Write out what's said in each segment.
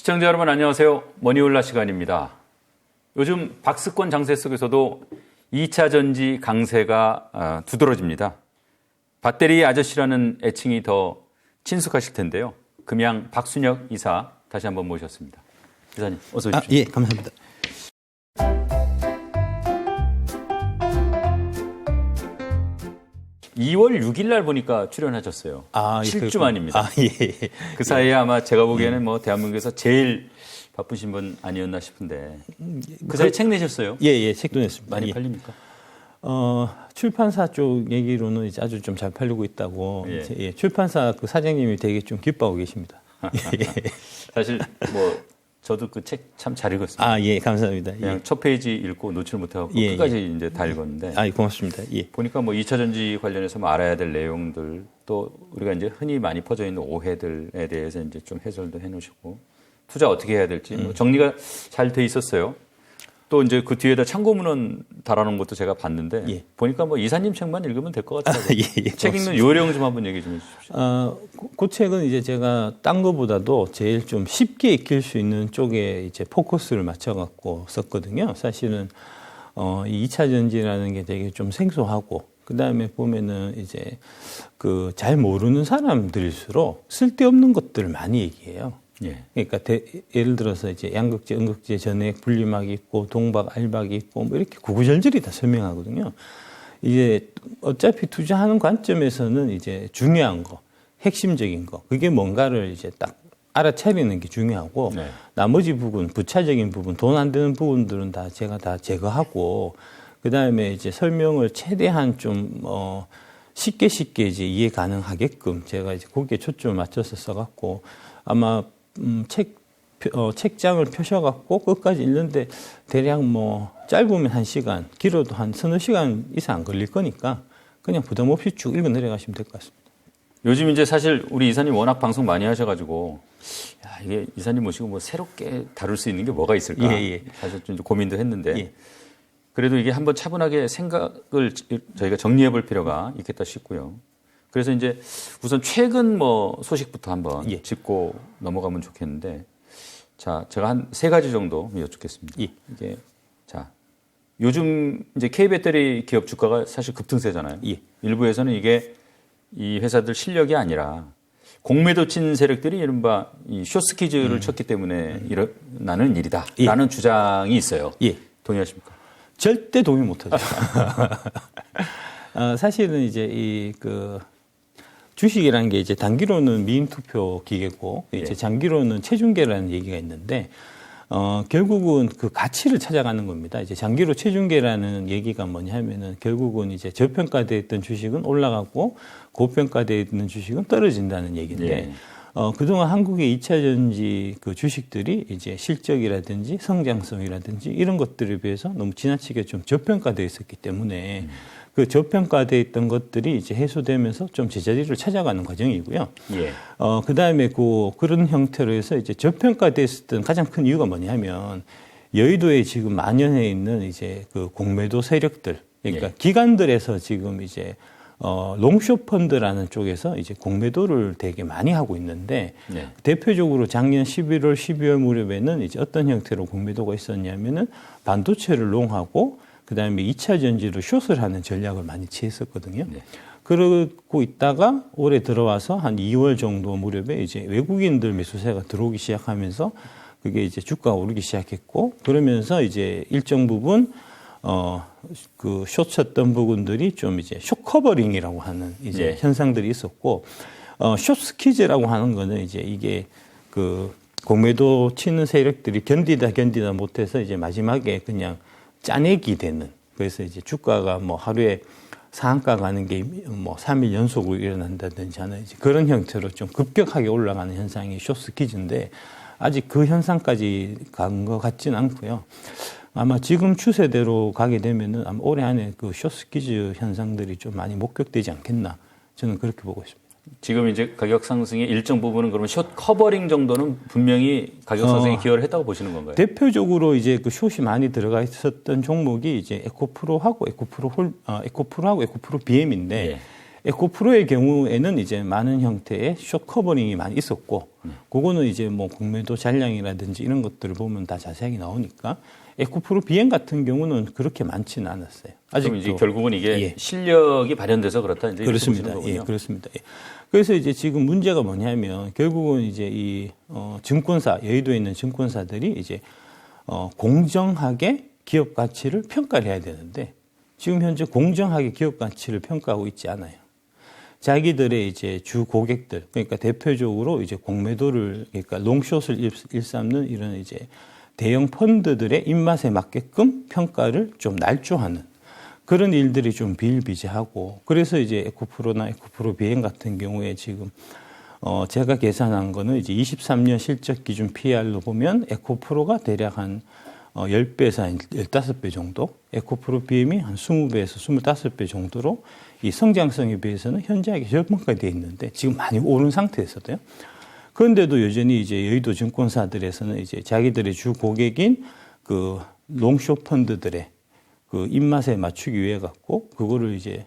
시청자 여러분 안녕하세요. 머니올라 시간입니다. 요즘 박스권 장세 속에서도 2차 전지 강세가 두드러집니다. 배터리 아저씨라는 애칭이 더 친숙하실 텐데요. 금양 박순혁 이사 다시 한번 모셨습니다. 이사님 어서 오십시오. 예, 감사합니다. (2월 6일) 날 보니까 출연하셨어요. 7주 만입니다. 예. 그 사이에 아마 제가 보기에는 뭐 대한민국에서 제일 바쁘신 분 아니었나 싶은데 그 사이에 책 내셨어요? 예, 책도 냈습니다. 많이 팔립니까? 출판사 쪽 얘기로는 이제 아주 좀 잘 팔리고 있다고. 예, 출판사 그 사장님이 되게 좀 기뻐하고 계십니다. 사실 뭐 저도 그 책 참 잘 읽었습니다. 예, 감사합니다. 그냥 첫 페이지 읽고 놓칠 못하고 끝까지 이제 다 읽었는데. 고맙습니다. 예. 보니까 뭐 2차 전지 관련해서 뭐 알아야 될 내용들 또 우리가 이제 흔히 많이 퍼져 있는 오해들에 대해서 이제 좀 해설도 해놓으시고 투자 어떻게 해야 될지 뭐 정리가 잘 돼 있었어요. 또 이제 그 뒤에다 참고문헌 달아놓은 것도 제가 봤는데 보니까 뭐 이사님 책만 읽으면 될 것 같더라고요. 책 읽는 요령 좀 한번 얘기 좀 해주십시오. 그 책은 이제 제가 딴 거보다도 제일 좀 쉽게 익힐 수 있는 쪽에 이제 포커스를 맞춰갖고 썼거든요. 사실은 이 2차 전지라는 게 되게 좀 생소하고 그 다음에 보면은 이제 그 잘 모르는 사람들일수록 쓸데없는 것들을 많이 얘기해요. 그러니까 예를 들어서 이제 양극재, 음극재, 전해액, 분리막이 있고 동박, 알박이 있고 뭐 이렇게 구구절절히 다 설명하거든요. 이제 어차피 투자하는 관점에서는 이제 중요한 거, 핵심적인 거, 그게 뭔가를 이제 딱 알아차리는 게 중요하고 나머지 부분, 부차적인 부분, 돈 안 되는 부분들은 다 제가 다 제거하고 그 다음에 이제 설명을 최대한 좀 쉽게 이제 이해 가능하게끔 제가 이제 거기에 초점을 맞춰서 써갖고 아마 책장을 펴셔갖고 끝까지 읽는데 대략 뭐 짧으면 1시간, 길어도 한 서너 시간 이상 안 걸릴 거니까 그냥 부담 없이 쭉 읽어 내려가시면 될 것 같습니다. 요즘 이제 사실 우리 이사님 워낙 방송 많이 하셔가지고 이게 이사님 모시고 뭐 새롭게 다룰 수 있는 게 뭐가 있을까? 사실 좀 고민도 했는데 그래도 이게 한번 차분하게 생각을 저희가 정리해 볼 필요가 있겠다 싶고요. 그래서 이제 우선 최근 뭐 소식부터 한번 짚고 넘어가면 좋겠는데, 자, 제가 한 3가지 정도 여쭙겠습니다. 이게, 자, 요즘 이제 K배터리 기업 주가가 사실 급등세잖아요. 일부에서는 이게 이 회사들 실력이 아니라 공매도 친 세력들이 이른바 이 숏스퀴즈를 쳤기 때문에 일어나는 일이다. 라는 주장이 있어요. 동의하십니까? 절대 동의 못 하죠. 사실은 이제 주식이라는 게 이제 단기로는 미인 투표 기계고 이제 장기로는 체중계라는 얘기가 있는데 결국은 그 가치를 찾아가는 겁니다. 이제 장기로 체중계라는 얘기가 뭐냐면은 결국은 이제 저평가되어 있던 주식은 올라가고 고평가되어 있는 주식은 떨어진다는 얘기인데 그동안 한국의 2차 전지 그 주식들이 이제 실적이라든지 성장성이라든지 이런 것들에 비해서 너무 지나치게 좀 저평가되어 있었기 때문에 그 저평가되어 있던 것들이 이제 해소되면서 좀 제자리를 찾아가는 과정이고요. 그 다음에 그런 형태로 해서 이제 저평가됐었던 가장 큰 이유가 뭐냐면 여의도에 지금 만연해 있는 이제 그 공매도 세력들, 그러니까 기관들에서 지금 이제 롱숏 펀드라는 쪽에서 이제 공매도를 되게 많이 하고 있는데 대표적으로 작년 11월, 12월 무렵에는 이제 어떤 형태로 공매도가 있었냐면은 반도체를 롱하고 그다음에 2차 전지로 숏을 하는 전략을 많이 취했었거든요. 그러고 있다가 올해 들어와서 한 2월 정도 무렵에 이제 외국인들 매수세가 들어오기 시작하면서 그게 이제 주가가 오르기 시작했고 그러면서 이제 일정 부분 그 숏 쳤던 부분들이 좀 이제 숏 커버링이라고 하는 이제 현상들이 있었고 숏 스퀴즈라고 하는 거는 이제 이게 그 공매도 치는 세력들이 견디다 못해서 이제 마지막에 그냥 짜내기 되는. 그래서 이제 주가가 뭐 하루에 상한가 가는 게 뭐 3일 연속으로 일어난다든지 하는 이제 그런 형태로 좀 급격하게 올라가는 현상이 숏스퀴즈인데 아직 그 현상까지 간 것 같지는 않고요. 아마 지금 추세대로 가게 되면은 아마 올해 안에 그 숏스퀴즈 현상들이 좀 많이 목격되지 않겠나. 저는 그렇게 보고 있습니다. 지금 이제 가격 상승의 일정 부분은 그러면 숏 커버링 정도는 분명히 가격 상승에 기여를 했다고 보시는 건가요? 대표적으로 이제 그 숏이 많이 들어가 있었던 종목이 이제 에코프로하고 에코프로 BM인데 에코프로의 경우에는 이제 많은 형태의 숏 커버링이 많이 있었고, 그거는 이제 뭐 공매도 잔량이라든지 이런 것들을 보면 다 자세하게 나오니까 에코프로 비행 같은 경우는 그렇게 많지는 않았어요. 아직도 이제 결국은 이게 예. 실력이 발현돼서 그렇다 이제 그렇습니다. 예, 그렇습니다. 예. 그래서 이제 지금 문제가 뭐냐면 결국은 이제 이 증권사 여의도에 있는 증권사들이 이제 공정하게 기업 가치를 평가를 해야 되는데 지금 현재 공정하게 기업 가치를 평가하고 있지 않아요. 자기들의 이제 주 고객들, 그러니까 대표적으로 이제 공매도를, 그러니까 롱숏을 일삼는 이런 이제 대형 펀드들의 입맛에 맞게끔 평가를 좀 날조하는 그런 일들이 좀 비일비재하고, 그래서 이제 에코프로나 에코프로 비행 같은 경우에 지금 제가 계산한 거는 이제 23년 실적 기준 PR로 보면 에코프로가 대략 한 10배에서 한 15배 정도, 에코프로 BM이 한 20배에서 25배 정도로 이 성장성에 비해서는 현저하게 저평가되어 있는데 지금 많이 오른 상태에서도요. 그런데도 여전히 이제 여의도 증권사들에서는 이제 자기들의 주 고객인 그 롱숏 펀드들의 그 입맛에 맞추기 위해 갖고 그거를 이제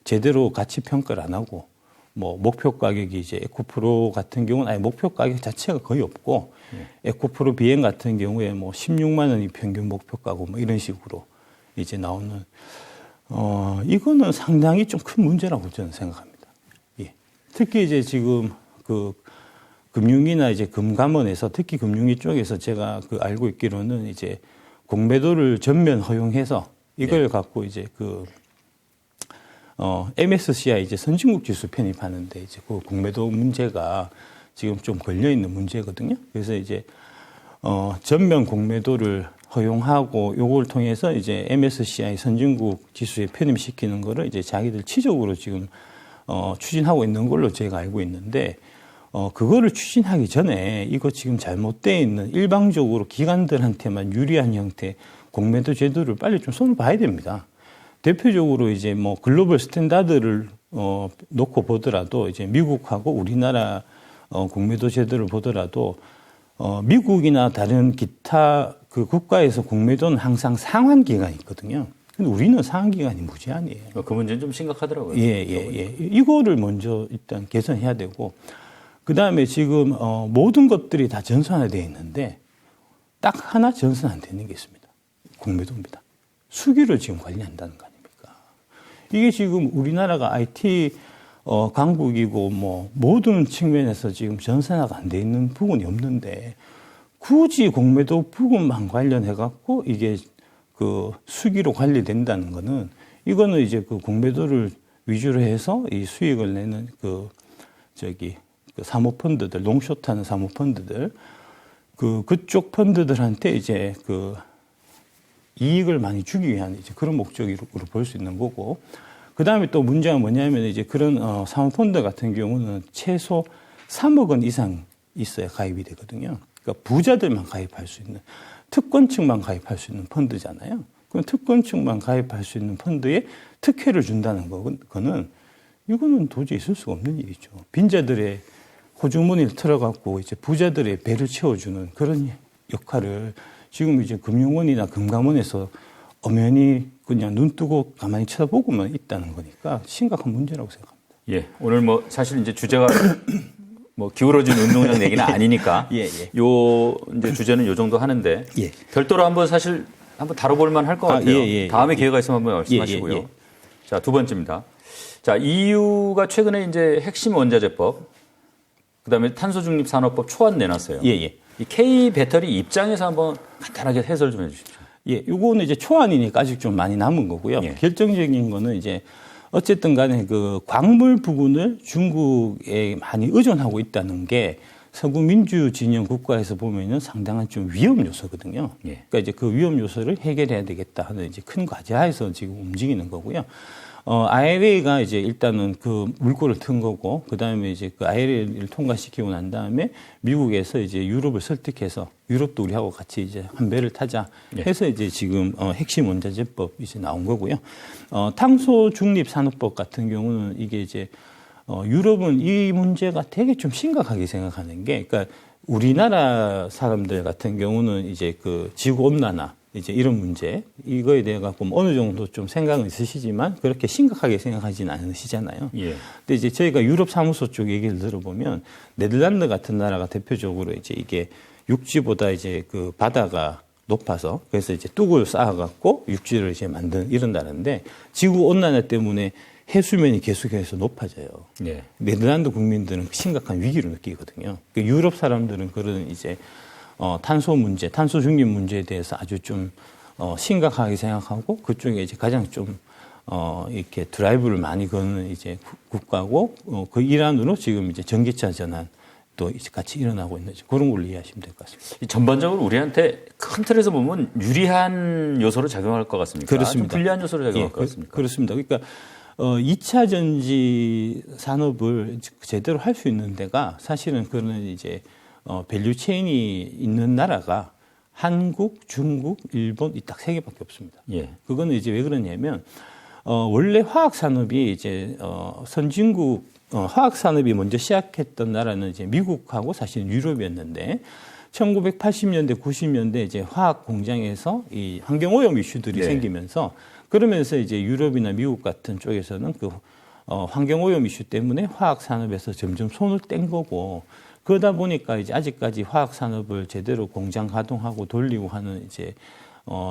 제대로 가치 평가를 안 하고 뭐 목표 가격이 이제 에코프로 같은 경우는 아예 목표 가격 자체가 거의 없고 에코프로 비행 같은 경우에 뭐 16만 원이 평균 목표가고 뭐 이런 식으로 이제 나오는 이거는 상당히 좀 큰 문제라고 저는 생각합니다. 예. 특히 이제 지금 그 금융위나 이제 금감원에서 특히 금융위 쪽에서 제가 그 알고 있기로는 이제 공매도를 전면 허용해서 이걸 갖고 이제 그 MSCI 이제 선진국 지수 편입하는데 이제 그 공매도 문제가 지금 좀 걸려 있는 문제거든요. 그래서 이제 전면 공매도를 허용하고 요걸 통해서 이제 MSCI 선진국 지수에 편입시키는 거를 이제 자기들 치적으로 지금 추진하고 있는 걸로 제가 알고 있는데 그거를 추진하기 전에 이거 지금 잘못되어 있는 일방적으로 기관들한테만 유리한 형태 공매도 제도를 빨리 좀 손을 봐야 됩니다. 대표적으로 이제 뭐 글로벌 스탠다드를 놓고 보더라도 이제 미국하고 우리나라 공매도 제도를 보더라도 미국이나 다른 기타 그 국가에서 공매도는 항상 상환 기간이 있거든요. 근데 우리는 상환 기간이 무제한이에요. 그 문제는 좀 심각하더라고요. 예. 이거를 먼저 일단 개선해야 되고, 그 다음에 지금 모든 것들이 다 전산화되어 있는데 딱 하나 전산 안 되는 게 있습니다. 공매도입니다. 수기를 지금 관리한다는 거 아닙니까? 이게 지금 우리나라가 IT 강국이고 뭐 모든 측면에서 지금 전산화가 안 돼 있는 부분이 없는데 굳이 공매도 부분만 관련해 갖고 이게 그 수기로 관리된다는 거는 이거는 이제 그 공매도를 위주로 해서 이 수익을 내는 그 사모펀드들, 롱숏하는 사모펀드들 그쪽 펀드들한테 이제 그 이익을 많이 주기 위한 이제 그런 목적으로 볼 수 있는 거고, 그 다음에 또 문제가 뭐냐면 이제 그런 사모펀드 같은 경우는 최소 3억 원 이상 있어야 가입이 되거든요. 그러니까 부자들만 가입할 수 있는, 특권층만 가입할 수 있는 펀드잖아요. 그럼 특권층만 가입할 수 있는 펀드에 특혜를 준다는 거는 이거는 도저히 있을 수가 없는 일이죠. 빈자들의 호주머니를 틀어갖고 이제 부자들의 배를 채워주는 그런 역할을 지금 이제 금융원이나 금감원에서 엄연히 그냥 눈 뜨고 가만히 쳐다보고만 있다는 거니까 심각한 문제라고 생각합니다. 예. 오늘 뭐 사실 이제 주제가 뭐 기울어진 운동장 얘기는 아니니까 요 이제 주제는 요 정도 하는데 별도로 한번 사실 한번 다뤄볼 만할 것 같아요. 다음에 기회가 있으면 한번 말씀하시고요. 자, 두 번째입니다. 자, EU가 최근에 이제 핵심 원자재법, 그다음에 탄소중립산업법 초안 내놨어요. 이 K 배터리 입장에서 한번 간단하게 해설 좀 해주십시오. 이거는 이제 초안이니까 아직 좀 많이 남은 거고요. 결정적인 거는 이제 어쨌든 간에 그 광물 부분을 중국에 많이 의존하고 있다는 게 서구 민주 진영 국가에서 보면은 상당한 좀 위험 요소거든요. 그러니까 이제 그 위험 요소를 해결해야 되겠다 하는 이제 큰 과제하에서 지금 움직이는 거고요. IRA가 이제 일단은 그 물꼬를 튼 거고, 그 다음에 이제 그 IRA를 통과시키고 난 다음에 미국에서 이제 유럽을 설득해서 유럽도 우리하고 같이 이제 한 배를 타자 해서 이제 지금 핵심 원자재법 이제 나온 거고요. 탄소 중립 산업법 같은 경우는 이게 이제 유럽은 이 문제가 되게 좀 심각하게 생각하는 게, 그러니까 우리나라 사람들 같은 경우는 이제 그 지구 온난화, 이제 이런 문제, 이거에 대해 갖고 어느 정도 좀 생각은 있으시지만 그렇게 심각하게 생각하지는 않으시잖아요. 예. 근데 이제 저희가 유럽 사무소 쪽 얘기를 들어보면 네덜란드 같은 나라가 대표적으로 이제 이게 육지보다 이제 그 바다가 높아서 그래서 이제 뚝을 쌓아갖고 육지를 이제 만든 이런 나라인데 지구 온난화 때문에 해수면이 계속해서 높아져요. 네. 네덜란드 국민들은 심각한 위기를 느끼거든요. 그러니까 유럽 사람들은 그런 이제 탄소 문제, 탄소 중립 문제에 대해서 아주 좀 심각하게 생각하고 그쪽에 이제 가장 좀 이렇게 드라이브를 많이 거는 이제 국가고 그 일환으로 지금 이제 전기차 전환 또 이제 같이 일어나고 있는 그런 걸로 이해하시면 될 것 같습니다. 전반적으로 우리한테 큰 틀에서 보면 유리한 요소로 작용할 것 같습니까? 그렇습니다. 좀 불리한 요소로 작용할 것 같습니까? 그렇습니다. 그러니까 2차 전지 산업을 제대로 할 수 있는 데가 사실은 그런 이제 밸류 체인이 있는 나라가 한국, 중국, 일본 이 딱 세 개밖에 없습니다. 예. 그거는 이제 왜 그러냐면 원래 화학 산업이 이제 선진국 화학 산업이 먼저 시작했던 나라는 이제 미국하고 사실 유럽이었는데 1980년대, 90년대 이제 화학 공장에서 이 환경 오염 이슈들이 네. 생기면서 그러면서 이제 유럽이나 미국 같은 쪽에서는 그 환경 오염 이슈 때문에 화학 산업에서 점점 손을 뗀 거고 그러다 보니까 이제 아직까지 화학 산업을 제대로 공장 가동하고 돌리고 하는 이제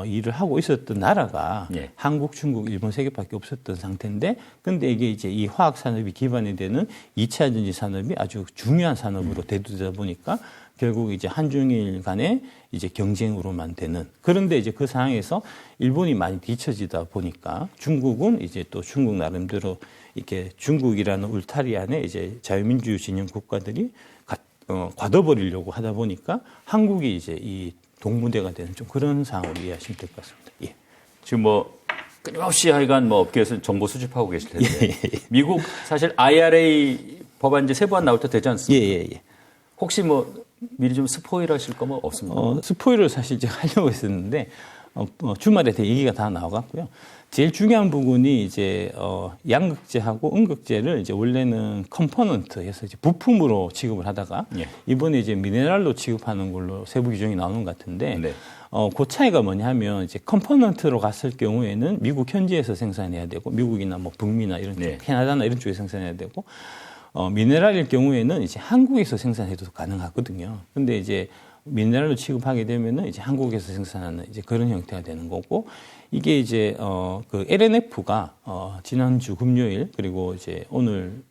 일을 하고 있었던 나라가 예. 한국, 중국, 일본 세 개밖에 없었던 상태인데 근데 이게 이제 이 화학 산업이 기반이 되는 2차 전지 산업이 아주 중요한 산업으로 대두되다 보니까 결국 이제 한중일 간의 이제 경쟁으로만 되는 그런데 이제 그 상황에서 일본이 많이 뒤처지다 보니까 중국은 이제 또 중국 나름대로 이렇게 중국이라는 울타리 안에 이제 자유민주 진영 국가들이 과둬버리려고 하다 보니까 한국이 이제 이 동무대가 되는 좀 그런 상황으로 이해하시면 될 것 같습니다. 예. 지금 뭐 끊임없이 하여간 뭐 업계에서 정보 수집하고 계실 텐데 미국 사실 IRA 법안제 세부안 나올 때 되지 않습니까? 혹시 뭐 미리 좀 스포일 하실 거 뭐 없습니까? 스포일을 사실 제가 하려고 했었는데 주말에 얘기가 다 나와갖고요. 제일 중요한 부분이 이제 양극재하고 음극재를 이제 원래는 컴포넌트해서 이제 부품으로 취급을 하다가 예. 이번에 이제 미네랄로 취급하는 걸로 세부 규정이 나오는 것 같은데 네. 그 차이가 뭐냐면 이제 컴포넌트로 갔을 경우에는 미국 현지에서 생산해야 되고 미국이나 뭐 북미나 이런 쪽, 네. 캐나다나 이런 쪽에 생산해야 되고 미네랄일 경우에는 이제 한국에서 생산해도 가능하거든요. 근데 이제 미네랄로 취급하게 되면은 이제 한국에서 생산하는 이제 그런 형태가 되는 거고 이게 이제 그 LNF가 지난주 금요일 그리고 이제 오늘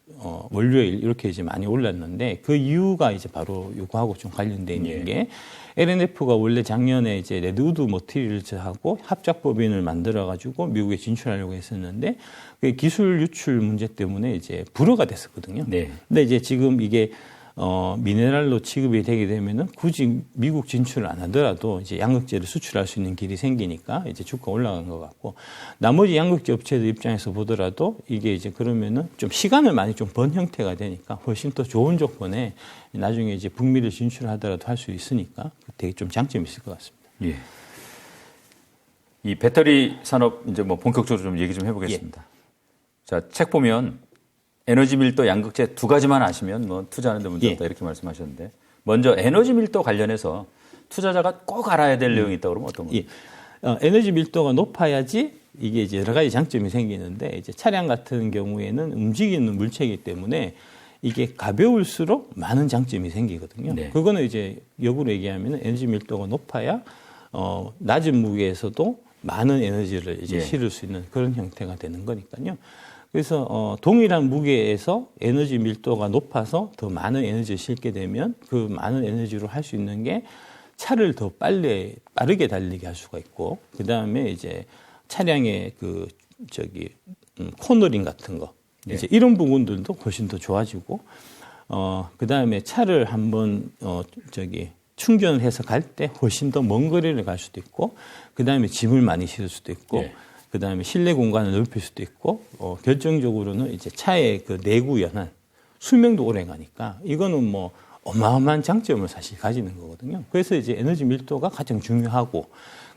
월요일 이렇게 이제 많이 올랐는데 그 이유가 이제 바로 요거하고 좀 관련돼 있는 게 LNF가 원래 작년에 이제 레드우드 머티리얼즈하고 합작 법인을 만들어 가지고 미국에 진출하려고 했었는데 그 기술 유출 문제 때문에 이제 불허가 됐었거든요. 네. 근데 이제 지금 이게 미네랄로 취급이 되게 되면은 굳이 미국 진출을 안 하더라도 이제 양극재를 수출할 수 있는 길이 생기니까 이제 주가 올라간 것 같고 나머지 양극재 업체들 입장에서 보더라도 이게 이제 그러면은 좀 시간을 많이 좀 번 형태가 되니까 훨씬 더 좋은 조건에 나중에 이제 북미를 진출하더라도 할 수 있으니까 되게 좀 장점이 있을 것 같습니다. 예. 이 배터리 산업 이제 뭐 본격적으로 좀 얘기 좀 해보겠습니다. 예. 자, 책 보면 에너지 밀도, 양극재 두 가지만 아시면 뭐 투자하는 데 문제 없다 이렇게 말씀하셨는데 먼저 에너지 밀도 관련해서 투자자가 꼭 알아야 될 내용이 있다고 그러면 어떤 겁니까? 에너지 밀도가 높아야지 이게 이제 여러 가지 장점이 생기는데 이제 차량 같은 경우에는 움직이는 물체이기 때문에 이게 가벼울수록 많은 장점이 생기거든요. 네. 그거는 이제 역으로 얘기하면 에너지 밀도가 높아야 낮은 무게에서도 많은 에너지를 이제 실을 수 있는 그런 형태가 되는 거니까요. 그래서 동일한 무게에서 에너지 밀도가 높아서 더 많은 에너지를 싣게 되면 그 많은 에너지로 할 수 있는 게 차를 더 빠르게 달리게 할 수가 있고 그 다음에 이제 차량의 코너링 같은 거 이제 이런 부분들도 훨씬 더 좋아지고 그 다음에 차를 한번 충전을 해서 갈 때 훨씬 더 먼 거리를 갈 수도 있고 그 다음에 짐을 많이 실을 수도 있고. 그 다음에 실내 공간을 넓힐 수도 있고, 결정적으로는 이제 차의 그 내구 연한, 수명도 오래 가니까, 이거는 뭐 어마어마한 장점을 사실 가지는 거거든요. 그래서 이제 에너지 밀도가 가장 중요하고,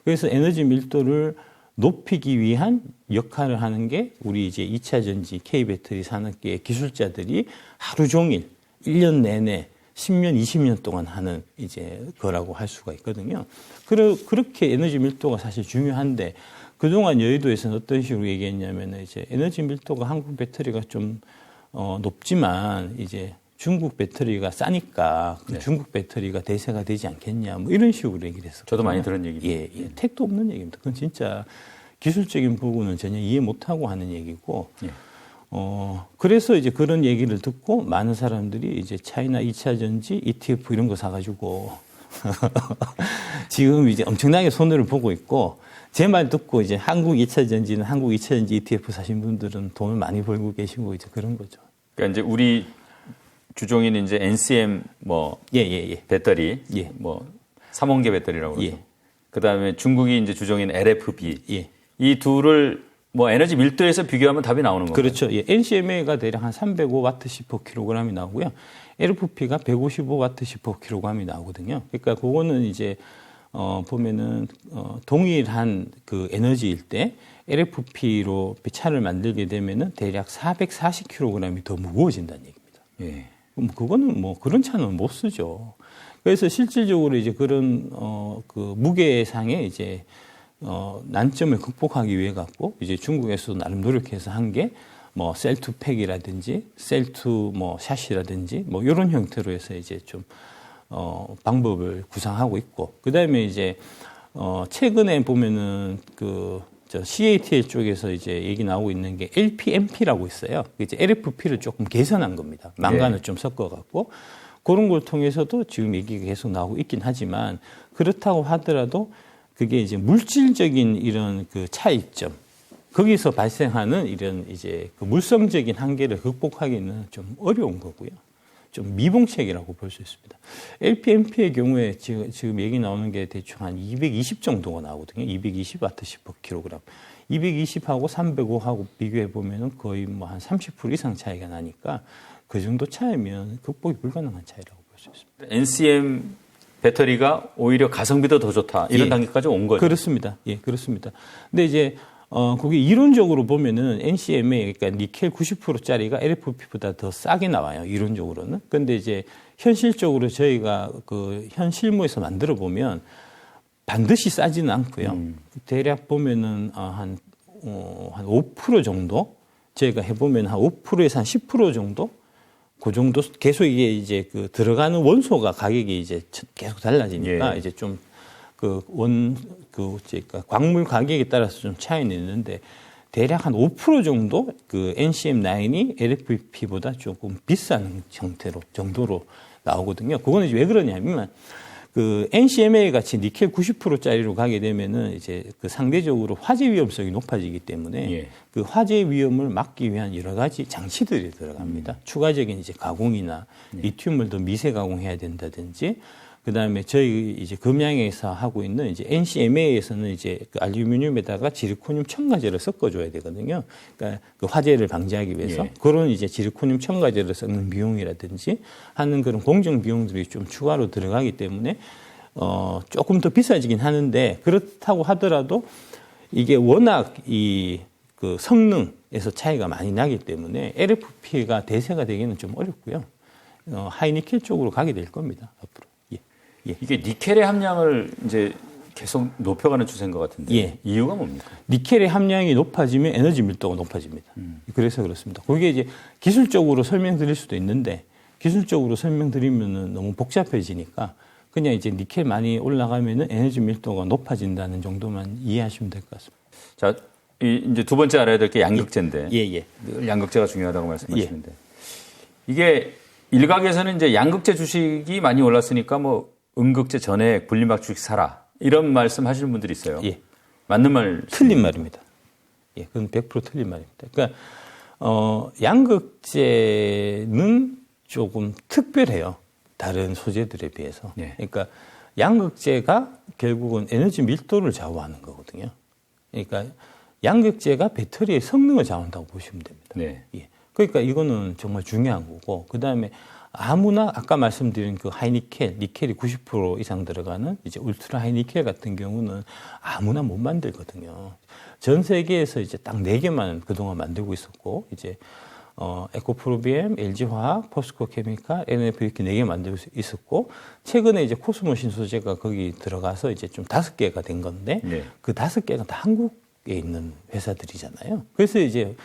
그래서 에너지 밀도를 높이기 위한 역할을 하는 게 우리 이제 2차 전지 K배터리 산업계의 기술자들이 하루 종일 1년 내내 10년, 20년 동안 하는 이제 거라고 할 수가 있거든요. 그렇게 에너지 밀도가 사실 중요한데 그동안 여의도에서는 어떤 식으로 얘기했냐면 이제 에너지 밀도가 한국 배터리가 좀 높지만 이제 중국 배터리가 싸니까 네. 중국 배터리가 대세가 되지 않겠냐 뭐 이런 식으로 얘기를 했었거든요. 저도 많이 들은 얘기입니다. 예, 택도 없는 얘기입니다. 그건 진짜 기술적인 부분은 전혀 이해 못하고 하는 얘기고 예. 그래서 이제 그런 얘기를 듣고 많은 사람들이 이제 차이나 2차 전지, ETF 이런 거 사가지고 지금 이제 엄청나게 손해를 보고 있고 제 말 듣고 이제 한국 2차 전지는 한국 2차 전지 ETF 사신 분들은 돈을 많이 벌고 계시고 이제 그런 거죠. 그러니까 이제 우리 주종인 이제 NCM 뭐 배터리 뭐 삼원계 배터리라고 그러죠. 그다음에 중국이 이제 주종인 LFP 이 둘을 뭐 에너지 밀도에서 비교하면 답이 나오는 거죠. 그렇죠. NCMA가 대략 한 305Wh/kg이 나오고요. LFP가 155Wh/kg이 나오거든요. 그러니까 그거는 이제 보면은 동일한 그 에너지일 때 LFP로 차를 만들게 되면은 대략 440kg이 더 무거워진다는 얘기입니다. 예. 그거는 뭐 그런 차는 못 쓰죠. 그래서 실질적으로 이제 그런 그 무게상의 이제 난점을 극복하기 위해 갖고 이제 중국에서도 나름 노력해서 한 게 뭐 셀2 팩이라든지 셀2 뭐 샷이라든지 뭐 이런 형태로 해서 이제 좀 방법을 구상하고 있고 그다음에 이제 최근에 보면은 저 CATL 쪽에서 이제 얘기 나오고 있는 게 LPMP라고 있어요. 이제 LFP를 조금 개선한 겁니다. 망간을 좀 섞어 갖고 그런 걸 통해서도 지금 얘기가 계속 나오고 있긴 하지만 그렇다고 하더라도 그게 이제 물질적인 이런 그 차이점, 거기서 발생하는 이런 이제 그 물성적인 한계를 극복하기는 좀 어려운 거고요. 좀 미봉책이라고 볼 수 있습니다. LPMP의 경우에 지금 얘기 나오는 게 대충 한 220 정도가 나오거든요. 220Wh/kg. 220하고 305하고 비교해 보면은 거의 뭐 한 30% 이상 차이가 나니까 그 정도 차이면 극복이 불가능한 차이라고 볼 수 있습니다. NCM 배터리가 오히려 가성비도 더 좋다. 이런 단계까지 온 거죠. 그렇습니다. 예, 그렇습니다. 근데 이제 그게 이론적으로 보면은 NCMA 그러니까 니켈 90%짜리가 LFP보다 더 싸게 나와요. 이론적으로는. 근데 이제 현실적으로 저희가 그 현 실무에서 만들어 보면 반드시 싸지는 않고요. 대략 보면은 한 5% 정도 저희가 해보면 한 5%에서 한 10% 정도 그 정도 계속 이게 이제 그 들어가는 원소가 가격이 이제 계속 달라지니까 이제 좀 광물 가격에 따라서 좀 차이는 있는데 대략 한 5% 정도 그 NCM9이 LFP보다 조금 비싼 정도로 나오거든요. 그거는 이제 왜 그러냐면 그 NCMA 같이 니켈 90%짜리로 가게 되면은 이제 그 상대적으로 화재 위험성이 높아지기 때문에 그 화재 위험을 막기 위한 여러 가지 장치들이 들어갑니다. 추가적인 이제 가공이나 리튬을 더 미세 가공해야 된다든지 그다음에 저희 이제 금양에서 하고 있는 이제 NCMA에서는 이제 그 알루미늄에다가 지르코늄 첨가제를 섞어줘야 되거든요. 그러니까 그 화재를 방지하기 위해서 그런 이제 지르코늄 첨가제를 섞는 비용이라든지 하는 그런 공정 비용들이 좀 추가로 들어가기 때문에 조금 더 비싸지긴 하는데 그렇다고 하더라도 이게 워낙 그 성능에서 차이가 많이 나기 때문에 LFP가 대세가 되기는 좀 어렵고요. 하이니켈 쪽으로 가게 될 겁니다 앞으로. 이게 니켈의 함량을 이제 계속 높여가는 추세인 것 같은데 이유가 뭡니까? 니켈의 함량이 높아지면 에너지 밀도가 높아집니다. 그래서 그렇습니다. 그게 이제 기술적으로 설명드릴 수도 있는데 기술적으로 설명드리면은 너무 복잡해지니까 그냥 이제 니켈 많이 올라가면은 에너지 밀도가 높아진다는 정도만 이해하시면 될 것 같습니다. 자, 이제 두 번째 알아야 될 게 양극재인데 늘 양극재가 중요하다고 말씀하시는데 이게 일각에서는 이제 양극재 주식이 많이 올랐으니까 뭐 음극재 전액 분리막 주식 사라 이런 말씀 하시는 분들이 있어요. 맞는 말? 틀린 말입니다. 그건 100% 틀린 말입니다. 그러니까 양극재는 조금 특별해요. 다른 소재들에 비해서. 그러니까 양극재가 결국은 에너지 밀도를 좌우하는 거거든요. 그러니까 양극재가 배터리의 성능을 좌우한다고 보시면 됩니다. 그러니까 이거는 정말 중요한 거고 그다음에 아무나 아까 말씀드린 그 하이니켈, 니켈이 90% 이상 들어가는 이제 울트라 하이니켈 같은 경우는 아무나 못 만들거든요. 전 세계에서 이제 딱 4개만 그동안 만들고 있었고 이제 에코프로비엠, LG화학, 포스코케미칼, NF 이렇게 4개 만들고 있었고 최근에 이제 코스모 신소재가 거기 들어가서 이제 좀 5개가 된 건데 네. 그 5개가 다 한국에 있는 회사들이잖아요. 그래서 이제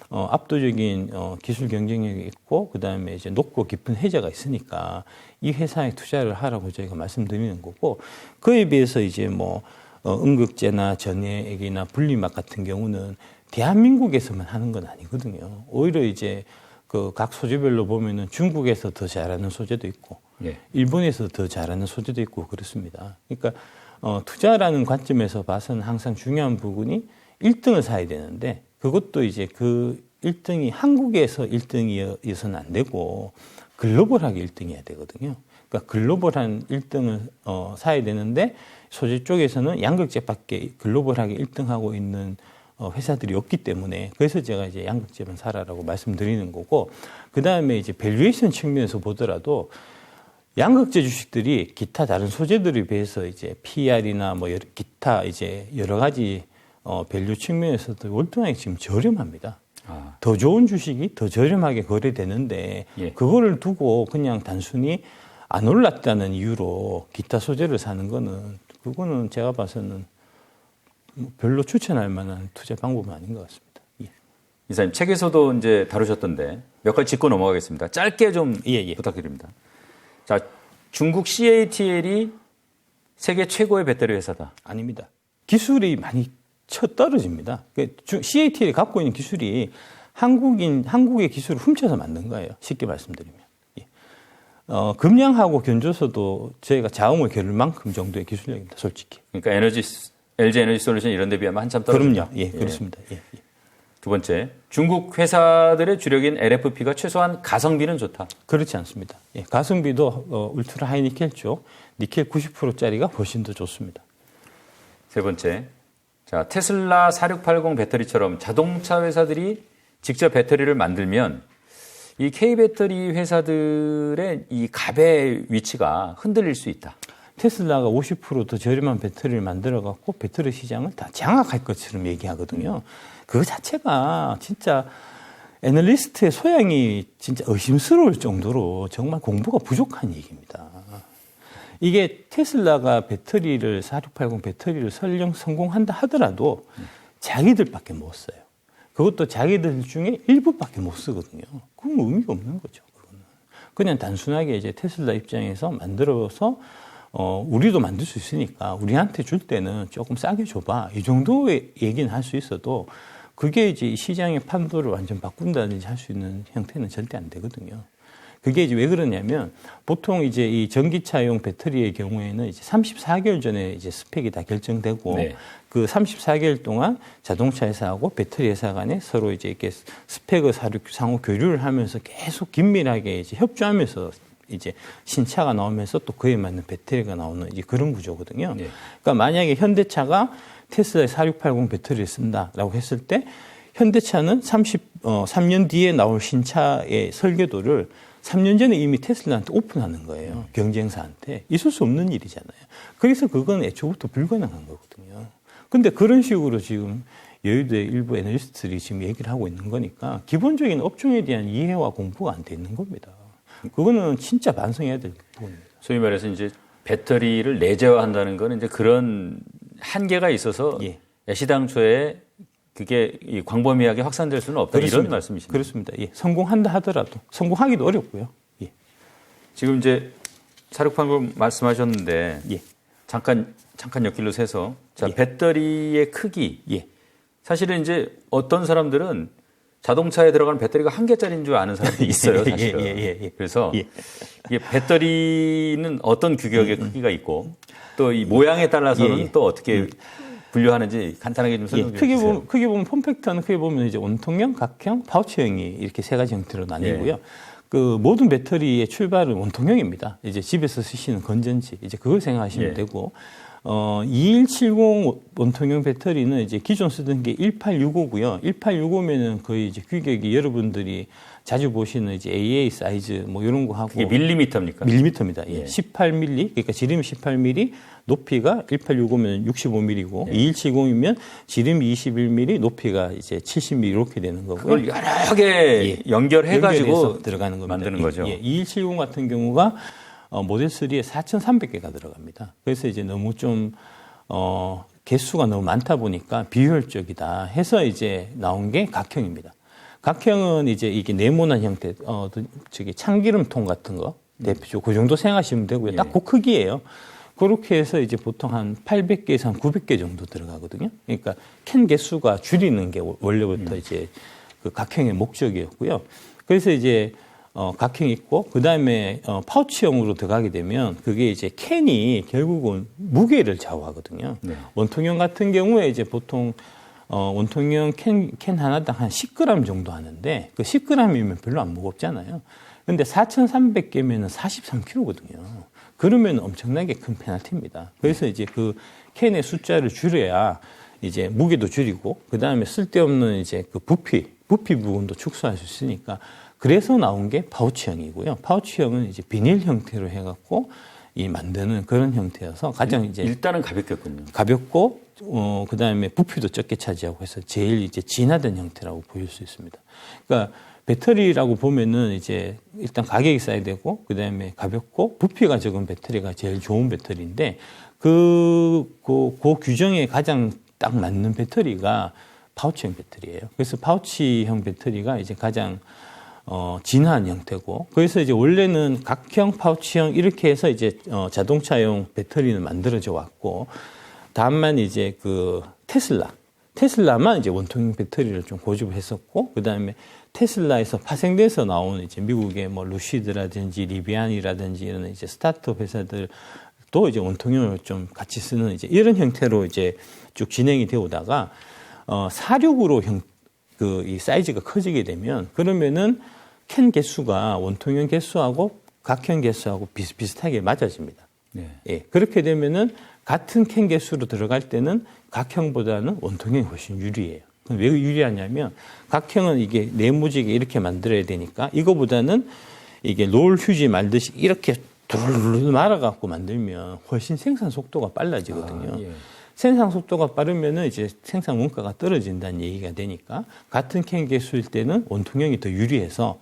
압도적인 기술 경쟁력이 있고 그다음에 이제 높고 깊은 혜자가 있으니까 이 회사에 투자를 하라고 저희가 말씀드리는 거고 그에 비해서 이제 뭐 음극재나 전해액이나 분리막 같은 경우는 대한민국에서만 하는 건 아니거든요. 오히려 이제 그 각 소재별로 보면은 중국에서 더 잘하는 소재도 있고 네. 일본에서 더 잘하는 소재도 있고 그렇습니다. 그러니까 투자라는 관점에서 봐서는 항상 중요한 부분이 1등을 사야 되는데 그것도 이제 그 1등이 한국에서 1등이어서는 안 되고 글로벌하게 1등이어야 되거든요. 그러니까 글로벌한 1등을 사야 되는데 소재 쪽에서는 양극재밖에 글로벌하게 1등하고 있는 회사들이 없기 때문에 그래서 제가 이제 양극재만 사라라고 말씀드리는 거고 그 다음에 이제 밸류에이션 측면에서 보더라도 양극재 주식들이 기타 다른 소재들에 비해서 이제 PR이나 뭐 기타 이제 여러 가지 밸류 측면에서도 월등하게 지금 저렴합니다. 더 좋은 주식이 더 저렴하게 거래되는데 예. 그거를 두고 그냥 단순히 안 올랐다는 이유로 기타 소재를 사는 거는 그거는 제가 봐서는 별로 추천할 만한 투자 방법은 아닌 것 같습니다. 예. 이사님 책에서도 이제 다루셨던데 몇 가지 짚고 넘어가겠습니다. 짧게 좀 부탁드립니다. 자, 중국 CATL이 세계 최고의 배터리 회사다. 아닙니다. 기술이 많이 떨어집니다. CATL이 갖고 있는 기술이 한국의 기술을 훔쳐서 만든 거예요. 쉽게 말씀드리면. 예. 금량하고 견조서도 저희가 자웅을 겨룰 만큼 정도의 기술력입니다. 솔직히. 그러니까 LG 에너지 솔루션 이런 데 비하면 한참 떨어진다. 그럼요. 예, 그렇습니다. 예. 두 번째, 중국 회사들의 주력인 LFP가 최소한 가성비는 좋다. 그렇지 않습니다. 예, 가성비도 울트라 하이 니켈 쪽 니켈 90%짜리가 훨씬 더 좋습니다. 세 번째, 자 테슬라 4680 배터리처럼 자동차 회사들이 직접 배터리를 만들면 이 K배터리 회사들의 이 갑의 위치가 흔들릴 수 있다. 테슬라가 50% 저렴한 배터리를 만들어갖고 배터리 시장을 다 장악할 것처럼 얘기하거든요. 그거 자체가 진짜 애널리스트의 소양이 진짜 의심스러울 정도로 정말 공부가 부족한 얘기입니다. 이게 테슬라가 배터리를 4680 배터리를 설령 성공한다 하더라도 자기들밖에 못 써요. 그것도 자기들 중에 일부밖에 못 쓰거든요. 그건 의미가 없는 거죠. 그거는. 그냥 단순하게 이제 테슬라 입장에서 만들어서 우리도 만들 수 있으니까 우리한테 줄 때는 조금 싸게 줘봐. 이 정도의 얘기는 할 수 있어도 그게 이제 시장의 판도를 완전 바꾼다든지 할 수 있는 형태는 절대 안 되거든요. 그게 이제 왜 그러냐면 보통 이제 이 전기차용 배터리의 경우에는 이제 34개월 전에 이제 스펙이 다 결정되고 네. 그 34개월 동안 자동차 회사하고 배터리 회사 간에 서로 이제 이렇게 스펙을 상호 교류를 하면서 계속 긴밀하게 이제 협조하면서 이제 신차가 나오면서 또 그에 맞는 배터리가 나오는 이제 그런 구조거든요. 네. 그러니까 만약에 현대차가 테슬라의 4680 배터리를 쓴다라고 했을 때 현대차는 3년 뒤에 나올 신차의 설계도를 3년 전에 이미 테슬라한테 오픈하는 거예요. 경쟁사한테. 있을 수 없는 일이잖아요. 그래서 그건 애초부터 불가능한 거거든요. 근데 그런 식으로 지금 여의도의 일부 애널리스트들이 지금 얘기를 하고 있는 거니까 기본적인 업종에 대한 이해와 공부가 안 돼 있는 겁니다. 그거는 진짜 반성해야 될 부분입니다. 소위 말해서 이제 배터리를 내재화한다는 거는 이제 그런 한계가 있어서 애시당초에 그게 광범위하게 확산될 수는 없다. 그렇습니다. 이런 말씀이십니까? 그렇습니다. 예. 성공한다 하더라도 성공하기도 어렵고요. 예. 지금 이제 4680 말씀하셨는데 잠깐 옆길로 새서 자 배터리의 크기 사실은 이제 어떤 사람들은 자동차에 들어가는 배터리가 1개짜리인 줄 아는 사람이 있어요, 사실은. 그래서 이게 배터리는 어떤 규격의 크기가 있고 또 이 모양에 따라서는 또 어떻게 분류하는지 간단하게 좀 설명해 주세요. 크게 보면 폼팩터는 크게 보면 이제 원통형, 각형, 파우치형이 이렇게 세 가지 형태로 나뉘고요. 그 모든 배터리의 출발은 원통형입니다. 이제 집에서 쓰시는 건전지 이제 그걸 생각하시면 되고 2170 원통형 배터리는 이제 기존 쓰던 게 1865고요. 1865면은 거의 이제 규격이 여러분들이 자주 보시는 이제 AA 사이즈 뭐 이런 거 하고. 이게 밀리미터입니까? 밀리미터입니다. 예. 예. 18mm, 그러니까 지름이 18mm, 높이가 1865면 65mm고, 예. 2170이면 지름이 21mm, 높이가 이제 70mm 이렇게 되는 거고요. 그걸 여러 개 연결해가지고 들어가는 겁니다. 만드는 거죠. 예. 2170 같은 경우가 모델 3에 4,300개가 들어갑니다. 그래서 이제 너무 좀 개수가 너무 많다 보니까 비효율적이다 해서 이제 나온 게 각형입니다. 각형은 이제 이게 네모난 형태, 참기름통 같은 거 대표적으로 그 정도 생각하시면 되고요. 예. 딱 그 크기예요. 그렇게 해서 이제 보통 한 800개에서 한 900개 정도 들어가거든요. 그러니까 캔 개수가 줄이는 게 원래부터 이제 그 각형의 목적이었고요. 그래서 이제 각형이 있고, 그 다음에 파우치형으로 들어가게 되면 그게 이제 캔이 결국은 무게를 좌우하거든요. 네. 원통형 같은 경우에 이제 보통 원통형 캔 하나당 한 10g 정도 하는데 그 10g이면 별로 안 무겁잖아요. 근데 4,300개면은 43kg거든요. 그러면 엄청나게 큰 페널티입니다. 그래서 이제 그 캔의 숫자를 줄여야 이제 무게도 줄이고 그 다음에 쓸데없는 이제 그 부피 부분도 축소할 수 있으니까 그래서 나온 게 파우치형이고요. 파우치형은 이제 비닐 형태로 해갖고 이 만드는 그런 형태여서 가장 이제 일단은 가볍겠군요. 가볍고 그 다음에 부피도 적게 차지하고 해서 제일 이제 진화된 형태라고 보일 수 있습니다. 그러니까 배터리라고 보면은 이제 일단 가격이 싸야 되고 그 다음에 가볍고 부피가 적은 배터리가 제일 좋은 배터리인데 그 규정에 가장 딱 맞는 배터리가 파우치형 배터리예요. 그래서 파우치형 배터리가 이제 가장 진화한 형태고, 그래서 이제 원래는 각형, 파우치형 이렇게 해서 이제 자동차용 배터리는 만들어져 왔고, 다만 이제 그 테슬라만 이제 원통형 배터리를 좀 고집했었고, 그 다음에 테슬라에서 파생돼서 나온 이제 미국의 뭐 루시드라든지 리비안이라든지 이런 이제 스타트업 회사들도 이제 원통형을 좀 같이 쓰는 이제 이런 형태로 이제 쭉 진행이 되어 오다가 46으로 이 사이즈가 커지게 되면 그러면은 캔 개수가 원통형 개수하고 각형 개수하고 비슷하게 맞아집니다. 네. 예, 그렇게 되면은 같은 캔 개수로 들어갈 때는 각형보다는 원통형이 훨씬 유리해요. 왜 유리하냐면 각형은 이게 네모지게 이렇게 만들어야 되니까 이거보다는 이게 롤 휴지 말듯이 이렇게 두루루루 말아갖고 만들면 훨씬 생산 속도가 빨라지거든요. 예. 생산 속도가 빠르면은 이제 생산 원가가 떨어진다는 얘기가 되니까 같은 캔 개수일 때는 원통형이 더 유리해서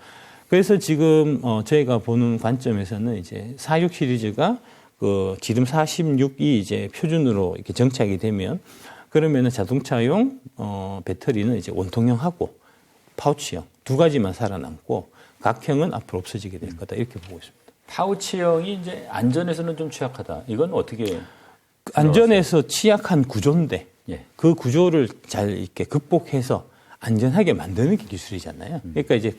그래서 지금 저희가 보는 관점에서는 이제 46 시리즈가 그 지름 46이 이제 표준으로 이렇게 정착이 되면 그러면은 자동차용 배터리는 이제 원통형하고 파우치형 두 가지만 살아남고 각형은 앞으로 없어지게 될 거다 이렇게 보고 있습니다. 파우치형이 이제 안전에서는 좀 취약하다. 이건 어떻게? 안전에서 취약한 구조인데 예. 그 구조를 잘 이렇게 극복해서 안전하게 만드는 게 기술이잖아요. 그러니까 이제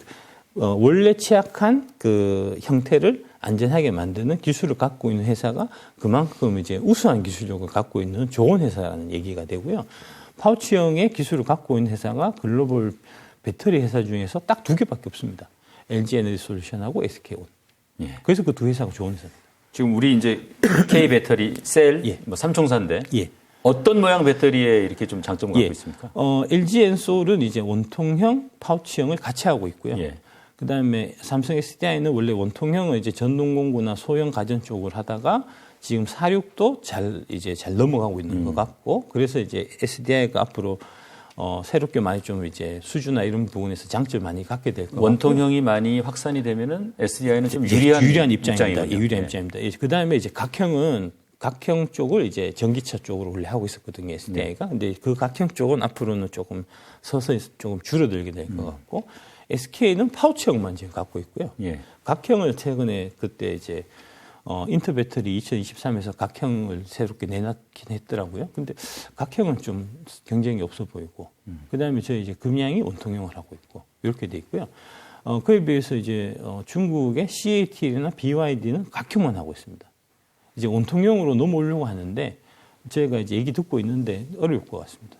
원래 취약한 그 형태를 안전하게 만드는 기술을 갖고 있는 회사가 그만큼 이제 우수한 기술력을 갖고 있는 좋은 회사라는 얘기가 되고요. 파우치형의 기술을 갖고 있는 회사가 글로벌 배터리 회사 중에서 딱 두 개밖에 없습니다. LG 에너지 솔루션하고 SK온. 예. 그래서 그 두 회사가 좋은 회사입니다. 지금 우리 이제 K 배터리, 셀, 예. 뭐 삼총사인데 예. 어떤 모양 배터리에 이렇게 좀 장점을 갖고 있습니까? LG 엔솔은 이제 원통형, 파우치형을 같이 하고 있고요. 예. 그다음에 삼성 SDI는 원래 원통형은 이제 전동공구나 소형 가전 쪽을 하다가 지금 46도 잘 넘어가고 있는 것 같고, 그래서 이제 SDI가 앞으로 새롭게 많이 좀 이제 수주나 이런 부분에서 장점을 많이 갖게 될 것 같고. 원통형이 많이 확산이 되면은 SDI는 좀 유리한 입장입니다. 유리한 입장입니다. 그다음에 이제 각형 쪽을 이제 전기차 쪽으로 원래 하고 있었거든요, SDI가. 근데 그 각형 쪽은 앞으로는 조금 서서히 조금 줄어들게 될 것 같고, SK는 파우치형만 지금 갖고 있고요. 예. 각형을 최근에 그때 이제 인터배터리 2023에서 각형을 새롭게 내놨긴 했더라고요. 근데 각형은 좀 경쟁이 없어 보이고, 그 다음에 저희 이제 금양이 원통형을 하고 있고, 이렇게 돼 있고요. 그에 비해서 이제 중국의 CATL이나 BYD는 각형만 하고 있습니다. 이제 원통형으로 넘어오려고 하는데, 저희가 이제 얘기 듣고 있는데 어려울 것 같습니다.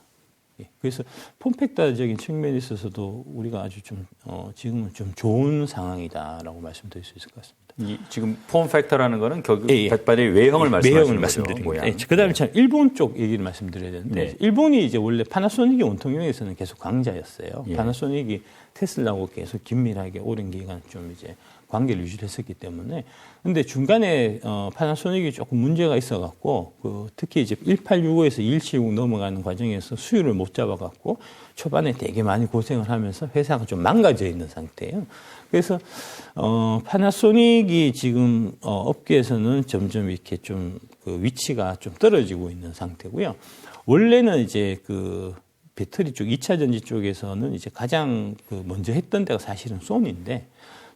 예. 그래서 폼팩터적인 측면에 있어서도 우리가 아주 좀 지금은 좀 좋은 상황이다라고 말씀드릴 수 있을 것 같습니다. 지금 폼 팩터라는 거는 결국 백발의 외형을 말씀하시는 거죠. 예. 그다음에 참 일본 쪽 얘기를 말씀드려야 되는데 일본이 이제 원래 파나소닉이 원통형에서는 계속 강자였어요. 파나소닉이 테슬라하고 계속 긴밀하게 오랜 기간 좀 이제 관계를 유지했었기 때문에 근데 중간에 파나소닉이 조금 문제가 있어갖고 특히 이제 1865에서 2170 넘어가는 과정에서 수율을 못 잡아갖고 초반에 되게 많이 고생을 하면서 회사가 좀 망가져 있는 상태예요. 그래서 파나소닉이 지금 업계에서는 점점 이렇게 좀 그 위치가 좀 떨어지고 있는 상태고요. 원래는 이제 그 배터리 쪽 2차 전지 쪽에서는 이제 가장 그 먼저 했던 데가 사실은 소니인데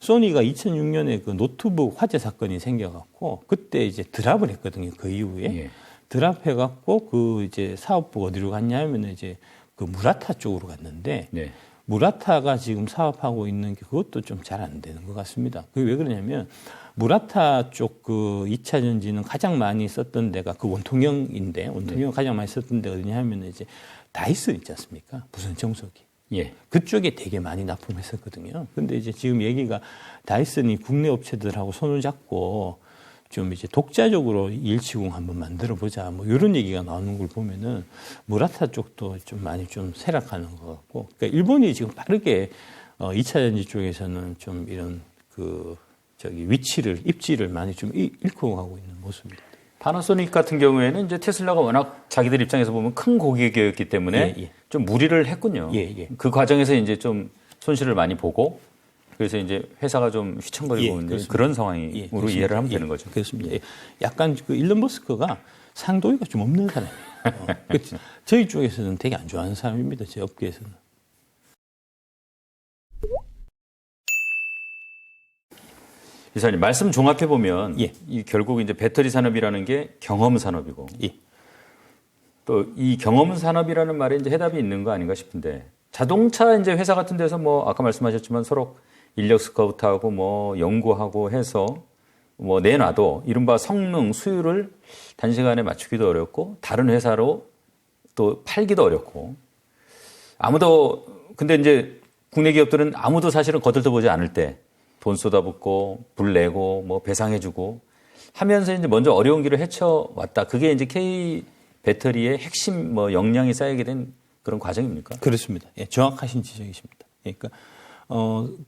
소니가 2006년에 그 노트북 화재 사건이 생겨갖고 그때 이제 드랍을 했거든요. 그 이후에 드랍해갖고 그 이제 사업부가 어디로 갔냐 하면 이제 그 무라타 쪽으로 갔는데 무라타가 지금 사업하고 있는 게 그것도 좀 잘 안 되는 것 같습니다. 그게 왜 그러냐면 무라타 쪽 그 2차 전지는 가장 많이 썼던 데가 그 원통형인데 원통형 가장 많이 썼던 데가 어디냐 하면 이제 다이슨 있지 않습니까? 무선 청소기. 그쪽에 되게 많이 납품했었거든요. 근데 이제 지금 얘기가 다이슨이 국내 업체들하고 손을 잡고 좀 이제 독자적으로 2170 한번 만들어 보자. 뭐 이런 얘기가 나오는 걸 보면은 무라타 쪽도 좀 많이 좀 쇠락하는 것 같고. 그러니까 일본이 지금 빠르게 2차 전지 쪽에서는 좀 이런 입지를 많이 좀 잃고 가고 있는 모습입니다. 파나소닉 같은 경우에는 이제 테슬라가 워낙 자기들 입장에서 보면 큰 고객이었기 때문에 좀 무리를 했군요. 그 과정에서 이제 좀 손실을 많이 보고 그래서 이제 회사가 좀 휘청거리고 있는 그런 상황으로 이해를 하면 되는 거죠. 그렇습니다. 약간 그 일론 머스크가 상도의가 좀 없는 사람이에요. 저희 쪽에서는 되게 안 좋아하는 사람입니다. 제 업계에서는. 이사님 말씀 종합해 보면 이 결국 이제 배터리 산업이라는 게 경험 산업이고 또 이 경험 산업이라는 말에 이제 해답이 있는 거 아닌가 싶은데 자동차 이제 회사 같은 데서 뭐 아까 말씀하셨지만 서로 인력 스카우트하고 뭐 연구하고 해서 뭐 내놔도 이른바 성능 수율을 단시간에 맞추기도 어렵고 다른 회사로 또 팔기도 어렵고 근데 이제 국내 기업들은 아무도 사실은 거들떠보지 않을 때 돈 쏟아붓고 불 내고 뭐 배상해주고 하면서 이제 먼저 어려운 길을 헤쳐왔다. 그게 이제 K 배터리의 핵심 뭐 역량이 쌓이게 된 그런 과정입니까? 그렇습니다. 정확하신 지적이십니다. 그러니까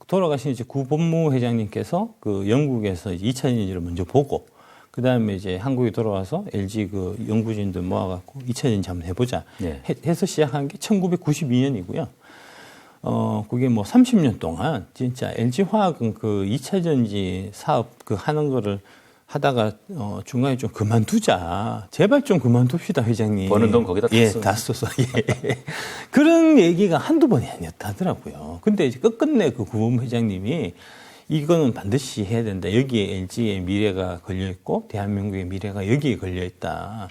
돌아가신 이제 구 법무회장님께서 그 영국에서 2차 전지를 먼저 보고 그 다음에 이제 한국에 돌아와서 LG 그 연구진들 모아갖고 2차 전지 한번 해보자 해서 시작한 게 1992년이고요. 그게 뭐 30년 동안 진짜 LG화학은 그 2차 전지 사업 하는 거를 하다가 중간에 좀 그만두자. 제발 좀 그만둡시다, 회장님. 버는 돈 거기다 다 썼어. 그런 얘기가 한두 번이 아니었다 하더라고요. 근데 이제 끝끝내 그 구본 회장님이 이거는 반드시 해야 된다. 여기에 LG의 미래가 걸려있고 대한민국의 미래가 여기에 걸려있다.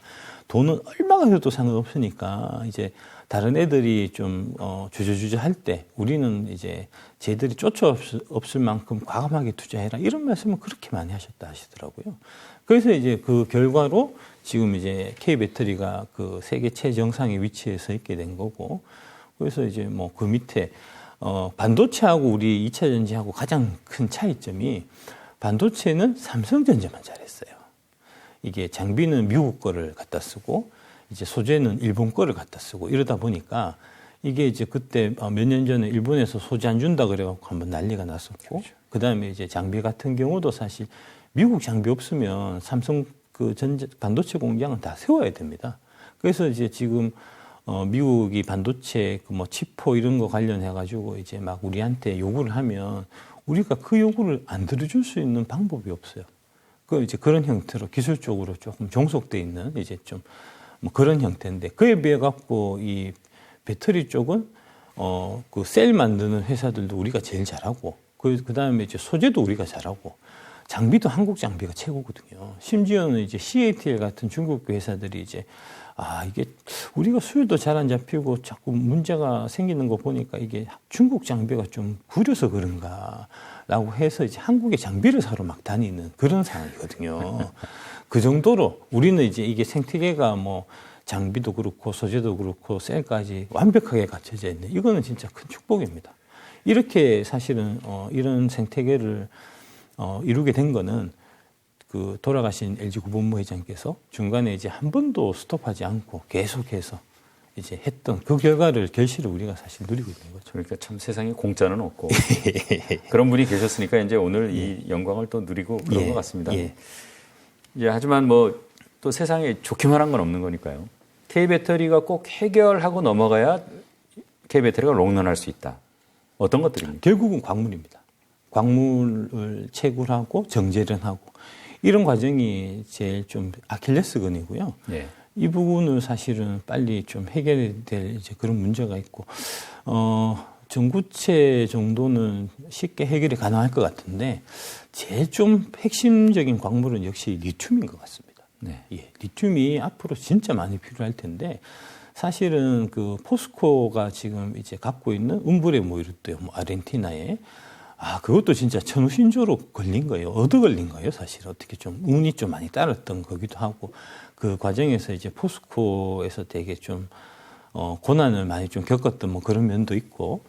돈은 얼마가 해도 상관없으니까 이제 다른 애들이 좀 주저주저 할 때 우리는 이제 쟤들이 쫓아없을 만큼 과감하게 투자해라 이런 말씀을 그렇게 많이 하셨다 하시더라고요. 그래서 이제 그 결과로 지금 이제 K 배터리가 그 세계 최정상에 위치해 서 있게 된 거고 그래서 이제 뭐 그 밑에 반도체하고 우리 2차 전지하고 가장 큰 차이점이 반도체는 삼성전자만 잘했어요. 이게 장비는 미국 거를 갖다 쓰고 이제 소재는 일본 거를 갖다 쓰고 이러다 보니까 이게 이제 그때 몇 년 전에 일본에서 소재 안 준다 그래갖고 한번 난리가 났었고 그다음에 이제 장비 같은 경우도 사실 미국 장비 없으면 삼성 그 반도체 공장은 다 세워야 됩니다. 그래서 이제 지금 미국이 반도체 그 뭐 치포 이런 거 관련해 가지고 이제 막 우리한테 요구를 하면 우리가 그 요구를 안 들어줄 수 있는 방법이 없어요. 그 이제 그런 형태로 기술적으로 조금 종속돼 있는 이제 좀 뭐 그런 형태인데 그에 비해 갖고 이 배터리 쪽은 그 셀 만드는 회사들도 우리가 제일 잘하고 그다음에 이제 소재도 우리가 잘하고 장비도 한국 장비가 최고거든요. 심지어는 이제 CATL 같은 중국 회사들이 이제 이게 우리가 수율도 잘 안 잡히고 자꾸 문제가 생기는 거 보니까 이게 중국 장비가 좀 구려서 그런가라고 해서 이제 한국의 장비를 사러 막 다니는 그런 상황이거든요. 그 정도로 우리는 이제 이게 생태계가 뭐 장비도 그렇고 소재도 그렇고 셀까지 완벽하게 갖춰져 있는 이거는 진짜 큰 축복입니다. 이렇게 사실은 이런 생태계를 이루게 된 거는 그 돌아가신 LG 구본무 회장께서 중간에 이제 한 번도 스톱하지 않고 계속해서 이제 했던 그 결실을 우리가 사실 누리고 있는 거죠. 그러니까 참 세상에 공짜는 없고 그런 분이 계셨으니까 이제 오늘 이 영광을 또 누리고 그런 것 같습니다. 예, 하지만 뭐 또 세상에 좋기만 한 건 없는 거니까요. K배터리가 꼭 해결하고 넘어가야 K배터리가 롱런할 수 있다. 어떤 것들입니까? 결국은 광물입니다. 광물을 채굴하고 정제를 하고 이런 과정이 제일 좀 아킬레스건이고요. 네. 이 부분은 사실은 빨리 좀 해결될 이제 그런 문제가 있고, 전구체 정도는 쉽게 해결이 가능할 것 같은데, 제일 좀 핵심적인 광물은 역시 리튬인 것 같습니다. 네. 예, 리튬이 앞으로 진짜 많이 필요할 텐데, 사실은 그 포스코가 지금 이제 갖고 있는 움브레 뭐 이렇대요. 뭐 아르헨티나에. 그것도 진짜 천우신조로 걸린 거예요. 얻어 걸린 거예요, 사실. 어떻게 좀 운이 좀 많이 따랐던 거기도 하고. 그 과정에서 이제 포스코에서 되게 좀, 고난을 많이 좀 겪었던 뭐 그런 면도 있고.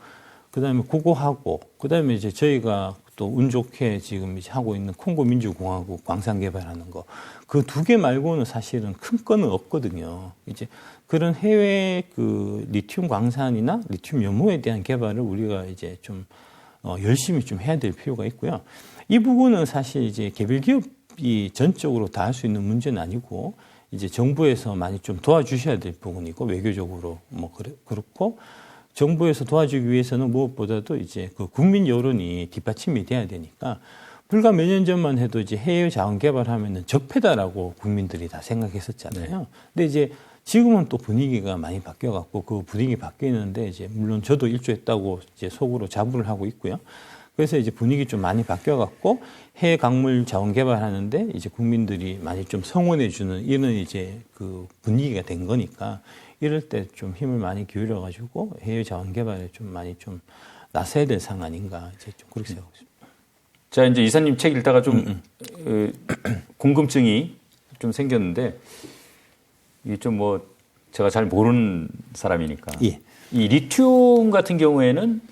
그 다음에 그거 하고, 그 다음에 이제 저희가 또 운 좋게 지금 이제 하고 있는 콩고 민주공화국 광산 개발하는 거. 그 두 개 말고는 사실은 큰 건은 없거든요. 이제 그런 해외 그 리튬 광산이나 리튬 연모에 대한 개발을 우리가 이제 좀 열심히 좀 해야 될 필요가 있고요. 이 부분은 사실 이제 개별 기업이 전적으로 다 할 수 있는 문제는 아니고 이제 정부에서 많이 좀 도와주셔야 될 부분이고 외교적으로 뭐 그렇고 정부에서 도와주기 위해서는 무엇보다도 이제 그 국민 여론이 뒷받침이 돼야 되니까 불과 몇 년 전만 해도 이제 해외 자원 개발하면은 적폐다라고 국민들이 다 생각했었잖아요. 네. 근데 이제 지금은 또 분위기가 많이 바뀌어갖고 그 분위기 바뀌는데 이제 물론 저도 일조했다고 이제 속으로 자부를 하고 있고요. 그래서 이제 분위기 좀 많이 바뀌어갖고 해외 광물 자원 개발하는데 이제 국민들이 많이 좀 성원해주는 이런 이제 그 분위기가 된 거니까 이럴 때 좀 힘을 많이 기울여가지고 해외 자원 개발에 좀 많이 좀 나서야 될 상황 아닌가 이제 좀 그렇게 생각하고 있습니다. 자, 이제 이사님 책 읽다가 좀 궁금증이 좀 생겼는데 이게 좀 뭐 제가 잘 모르는 사람이니까 예. 이 리튬 같은 경우에는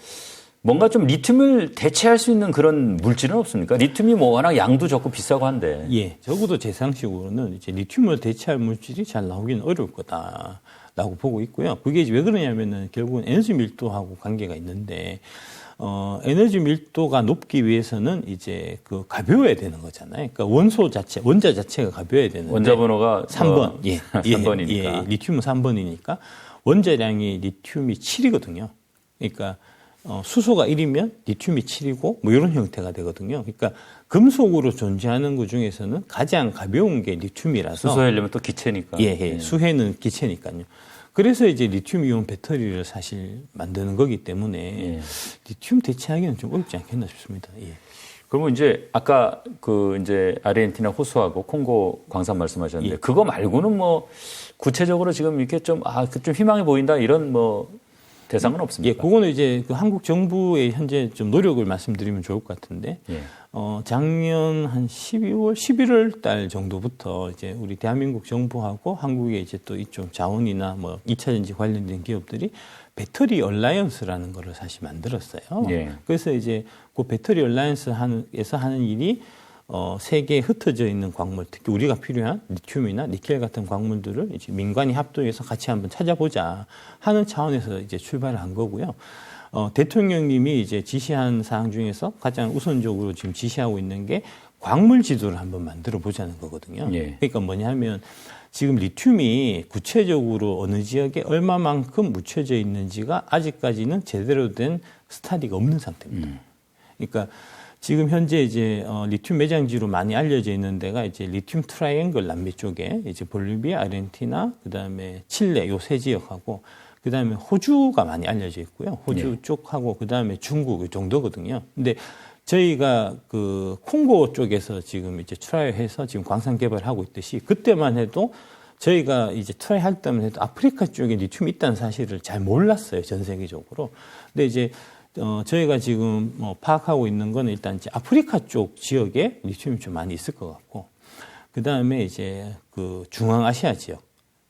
뭔가 좀 리튬을 대체할 수 있는 그런 물질은 없습니까? 리튬이 뭐 워낙 양도 적고 비싸고 한데. 예, 적어도 제 상식으로는 이제 리튬을 대체할 물질이 잘 나오기는 어려울 거다라고 보고 있고요. 그게 왜 그러냐면은 결국은 에너지 밀도하고 관계가 있는데. 에너지 밀도가 높기 위해서는 이제 그 가벼워야 되는 거잖아요. 그러니까 원자 자체가 가벼워야 되는데. 원자 번호가 3번. 예. 3번이니까. 예, 리튬은 3번이니까 원자량이 리튬이 7이거든요. 그러니까 수소가 1이면 리튬이 7이고 뭐 이런 형태가 되거든요. 그러니까 금속으로 존재하는 것 중에서는 가장 가벼운 게 리튬이라서. 수소하려면 또 기체니까. 예. 수해는 기체니까요. 그래서 이제 리튬이온 배터리를 사실 만드는 거기 때문에 리튬 대체하기는 좀 어렵지 않겠나 싶습니다. 예. 그러면 이제 아까 그 이제 아르헨티나 호수하고 콩고 광산 말씀하셨는데 예. 그거 말고는 뭐 구체적으로 지금 이렇게 좀 좀 희망이 보인다 이런 뭐 대상은 없습니까? 예, 그거는 이제 그 한국 정부의 현재 좀 노력을 말씀드리면 좋을 것 같은데, 작년 한 12월, 11월 달 정도부터 이제 우리 대한민국 정부하고 한국의 이제 또 이쪽 자원이나 뭐 2차 전지 관련된 기업들이 배터리 얼라이언스라는 거를 사실 만들었어요. 예. 그래서 이제 그 배터리 얼라이언스에서 하는 일이 세계에 흩어져 있는 광물, 특히 우리가 필요한 리튬이나 니켈 같은 광물들을 이제 민간이 합동해서 같이 한번 찾아보자 하는 차원에서 이제 출발을 한 거고요. 대통령님이 이제 지시한 사항 중에서 가장 우선적으로 지금 지시하고 있는 게 광물 지도를 한번 만들어 보자는 거거든요. 예. 그러니까 뭐냐면 지금 리튬이 구체적으로 어느 지역에 얼마만큼 묻혀져 있는지가 아직까지는 제대로 된 스터디가 없는 상태입니다. 그러니까 지금 현재 이제 리튬 매장지로 많이 알려져 있는 데가 이제 리튬 트라이앵글 남미 쪽에 이제 볼리비아, 아르헨티나, 그다음에 칠레 요 세 지역하고 그다음에 호주가 많이 알려져 있고요. 호주 쪽하고 그다음에 중국 이 정도거든요. 근데 저희가 그 콩고 쪽에서 지금 이제 트라이해서 지금 광산 개발하고 있듯이 그때만 해도 저희가 이제 트라이 할 때만 해도 아프리카 쪽에 리튬이 있다는 사실을 잘 몰랐어요. 전 세계적으로. 근데 이제 저희가 지금 파악하고 있는 건 일단 이제 아프리카 쪽 지역에 리튬이 좀 많이 있을 것 같고, 그 다음에 이제 그 중앙아시아 지역,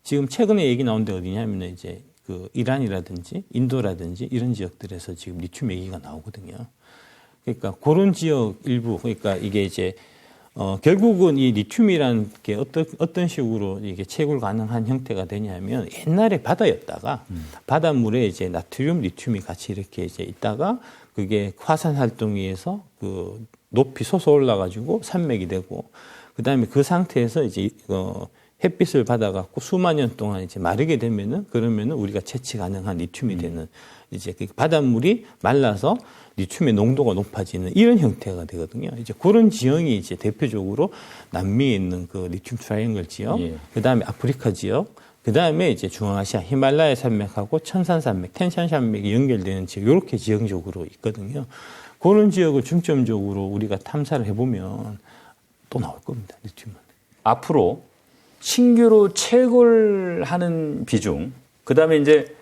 지금 최근에 얘기 나온 데 어디냐면 이제 그 이란이라든지 인도라든지 이런 지역들에서 지금 리튬 얘기가 나오거든요. 그러니까 그런 지역 일부, 그러니까 이게 이제 결국은 이 리튬이라는 게 어떤 식으로 이게 채굴 가능한 형태가 되냐면 옛날에 바다였다가 바닷물에 이제 나트륨, 리튬이 같이 이렇게 이제 있다가 그게 화산 활동에 의해서 그 높이 솟아 올라가지고 산맥이 되고 그다음에 그 상태에서 이제 햇빛을 받아갖고 수만 년 동안 이제 마르게 되면은 그러면은 우리가 채취 가능한 리튬이 되는 이제 그 바닷물이 말라서 리튬의 농도가 높아지는 이런 형태가 되거든요. 이제 그런 지형이 이제 대표적으로 남미에 있는 그 리튬 트라이앵글 지역, 예. 그다음에 아프리카 지역, 그다음에 이제 중앙아시아 히말라야 산맥하고 천산 산맥, 텐산 산맥이 연결되는 지역 이렇게 지형적으로 있거든요. 그런 지역을 중점적으로 우리가 탐사를 해보면 또 나올 겁니다. 리튬은. 앞으로 신규로 채굴하는 비중, 그다음에 이제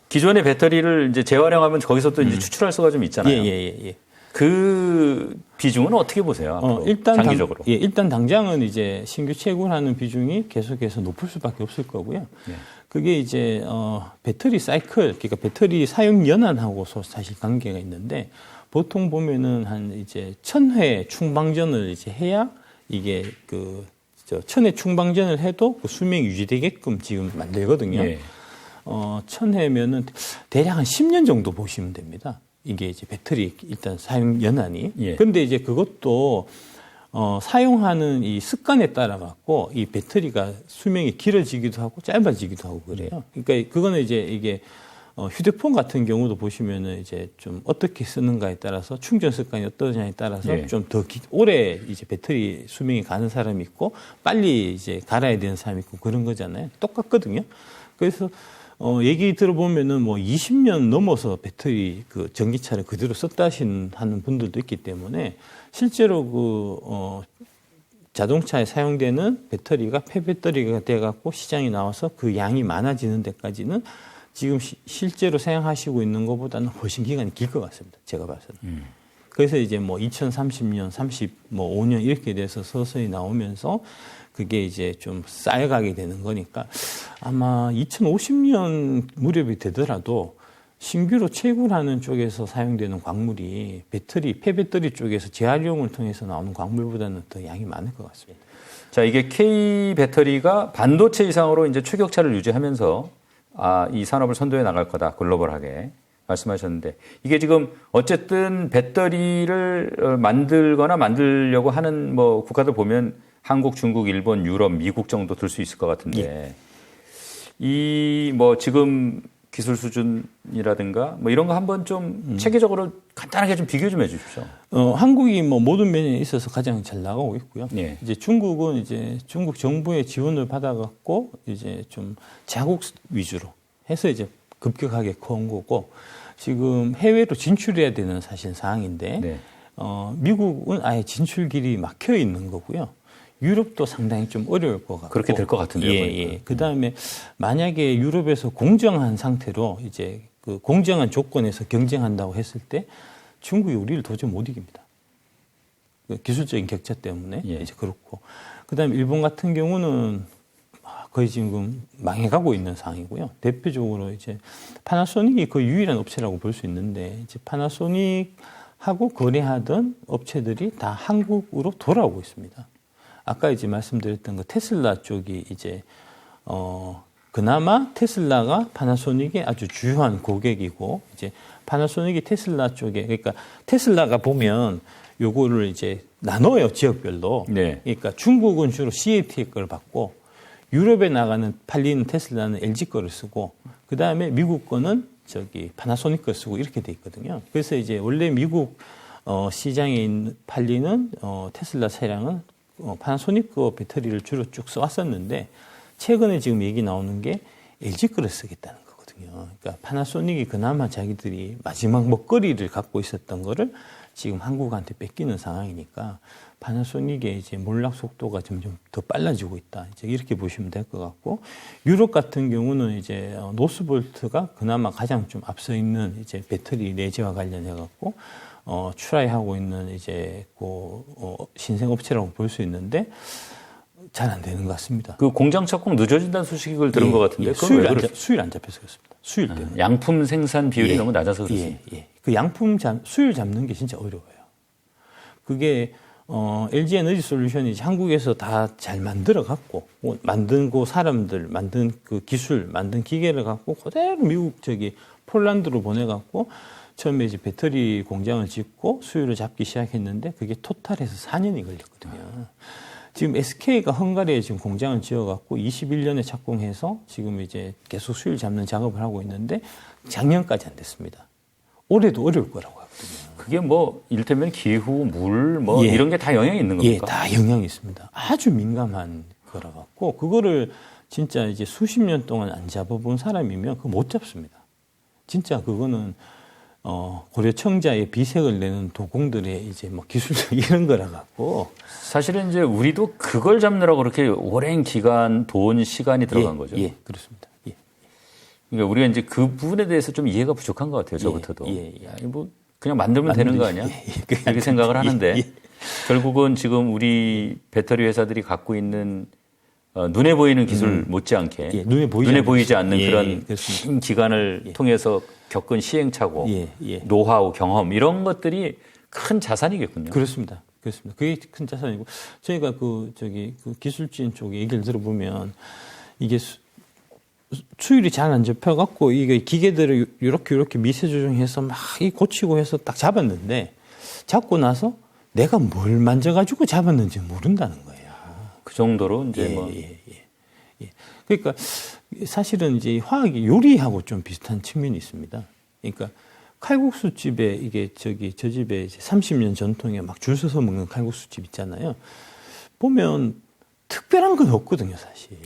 기존의 배터리를 이제 재활용하면 거기서 또 이제 추출할 수가 좀 있잖아요. 예. 그 비중은 어떻게 보세요? 앞으로, 일단 장기적으로. 일단 당장은 이제 신규 채굴하는 비중이 계속해서 높을 수밖에 없을 거고요. 예. 그게 이제 배터리 사이클, 그러니까 배터리 사용 연한하고서 사실 관계가 있는데 보통 보면은 한 이제 1000회 충방전을 이제 해야 이게 그 1000회 충방전을 해도 그 수명이 유지되게끔 지금 만들거든요. 예. 1000회면은 대략 한 10년 정도 보시면 됩니다. 이게 이제 배터리 일단 사용 연한이. 예. 근데 이제 그것도 사용하는 이 습관에 따라 갖고 이 배터리가 수명이 길어지기도 하고 짧아지기도 하고 그래요. 그러니까 그거는 이제 이게 휴대폰 같은 경우도 보시면은 이제 좀 어떻게 쓰는가에 따라서 충전 습관이 어떠냐에 따라서 예. 좀 더 오래 이제 배터리 수명이 가는 사람이 있고 빨리 이제 갈아야 되는 사람이 있고 그런 거잖아요. 똑같거든요. 그래서 얘기 들어보면은 뭐 20년 넘어서 배터리 그 전기차를 그대로 썼다 하는 분들도 있기 때문에 실제로 자동차에 사용되는 배터리가 폐배터리가 돼갖고 시장에 나와서 그 양이 많아지는 데까지는 지금 실제로 사용하시고 있는 것보다는 훨씬 기간이 길 것 같습니다. 제가 봐서는. 그래서 이제 뭐 2030년, 5년 이렇게 돼서 서서히 나오면서 그게 이제 좀 쌓여가게 되는 거니까 아마 2050년 무렵이 되더라도 신규로 채굴하는 쪽에서 사용되는 광물이 폐배터리 쪽에서 재활용을 통해서 나오는 광물보다는 더 양이 많을 것 같습니다. 자, 이게 K 배터리가 반도체 이상으로 이제 최격차를 유지하면서 이 산업을 선도해 나갈 거다, 글로벌하게 말씀하셨는데, 이게 지금 어쨌든 배터리를 만들거나 만들려고 하는 뭐 국가들 보면 한국, 중국, 일본, 유럽, 미국 정도 들 수 있을 것 같은데, 예. 이 뭐 지금 기술 수준이라든가 뭐 이런 거 한번 좀 체계적으로 간단하게 좀 비교 좀 해주십시오. 한국이 뭐 모든 면에 있어서 가장 잘 나가고 있고요. 예. 이제 중국은 이제 중국 정부의 지원을 받아갖고 이제 좀 자국 위주로 해서 이제 급격하게 커온 거고 지금 해외로 진출해야 되는 사실 상황인데 네. 미국은 아예 진출길이 막혀 있는 거고요. 유럽도 상당히 좀 어려울 것 같고. 그렇게 될 것 같은데요. 예. 그 다음에 만약에 유럽에서 공정한 상태로 이제 그 공정한 조건에서 경쟁한다고 했을 때 중국이 우리를 도저히 못 이깁니다. 그 기술적인 격차 때문에 예. 이제 그렇고. 그 다음에 일본 같은 경우는 거의 지금 망해가고 있는 상황이고요. 대표적으로 이제 파나소닉이 거의 유일한 업체라고 볼 수 있는데 이제 파나소닉하고 거래하던 업체들이 다 한국으로 돌아오고 있습니다. 아까 이제 말씀드렸던 그 테슬라 쪽이 이제 그나마 테슬라가 파나소닉의 아주 주요한 고객이고 이제 파나소닉이 테슬라 쪽에 그러니까 테슬라가 보면 요거를 이제 나눠요 지역별로. 네. 그러니까 중국은 주로 CAT의 걸 받고 유럽에 팔리는 테슬라는 LG 거를 쓰고 그 다음에 미국 거는 파나소닉 걸 쓰고 이렇게 돼 있거든요. 그래서 이제 원래 미국 시장에 팔리는 테슬라 차량은 파나소닉 거 배터리를 주로 쭉 써왔었는데 최근에 지금 얘기 나오는 게 LG 거를 쓰겠다는 거거든요. 그러니까 파나소닉이 그나마 자기들이 마지막 먹거리를 갖고 있었던 거를 지금 한국한테 뺏기는 상황이니까 파나소닉의 이제 몰락 속도가 점점 더 빨라지고 있다. 이제 이렇게 보시면 될 것 같고 유럽 같은 경우는 이제 노스볼트가 그나마 가장 좀 앞서 있는 이제 배터리 내재와 관련해 갖고 트라이하고 있는 이제 신생 업체라고 볼 수 있는데 잘 안 되는 것 같습니다. 그 공장 착공 늦어진다는 소식을 들은 것 같은데 수율 안 잡혀서 그렇습니다. 수율 때문에. 양품 생산 비율이 너무 낮아서 그렇습니다. 그 양품 수율 잡는 게 진짜 어려워요. 그게 LG 에너지 솔루션이 한국에서 다 잘 만들어 갖고 만든 사람들 만든 그 기술 만든 기계를 갖고 그대로 미국 폴란드로 보내 갖고 처음에 이제 배터리 공장을 짓고 수율을 잡기 시작했는데 그게 토탈해서 4년이 걸렸거든요. 지금 SK가 헝가리에 지금 공장을 지어갖고 21년에 착공해서 지금 이제 계속 수율 잡는 작업을 하고 있는데 작년까지 안 됐습니다. 올해도 어려울 거라고 하거든요. 그게 뭐 이를테면 기후, 물, 뭐 이런 게 다 영향이 있는 겁니까? 다 영향이 있습니다. 아주 민감한 거라 갖고 그거를 진짜 이제 수십 년 동안 안 잡아본 사람이면 그거 못 잡습니다. 진짜 그거는 고려청자의 비색을 내는 도공들의 이제 뭐 기술적 이런 거라 갖고 사실은 이제 우리도 그걸 잡느라고 그렇게 오랜 기간, 돈, 시간이 들어간 거죠. 그렇습니다. 그러니까 우리가 이제 그 부분에 대해서 좀 이해가 부족한 것 같아요. 저부터도. 뭐 그냥 만들면 되는 거 아니야? 이렇게 생각을 하는데 결국은 지금 우리 배터리 회사들이 갖고 있는 눈에 보이는 기술 못지않게 눈에 보이지 않는 그런 긴 기간을 통해서 겪은 시행착오, 노하우, 경험 이런 것들이 큰 자산이겠군요. 그렇습니다. 그게 큰 자산이고 저희가 그 기술진 쪽에 얘기를 들어보면 이게 수율이 잘 안 잡혀갖고 이게 기계들을 이렇게 미세 조정해서 막 고치고 해서 딱 잡았는데 잡고 나서 내가 뭘 만져가지고 잡았는지 모른다는 거예요. 그 정도로 이제 그러니까 사실은 이제 화학이 요리하고 좀 비슷한 측면이 있습니다. 그러니까 칼국수집에 이게 저 집에 이제 30년 전통에 막 줄 서서 먹는 칼국수집 있잖아요. 보면 특별한 건 없거든요, 사실.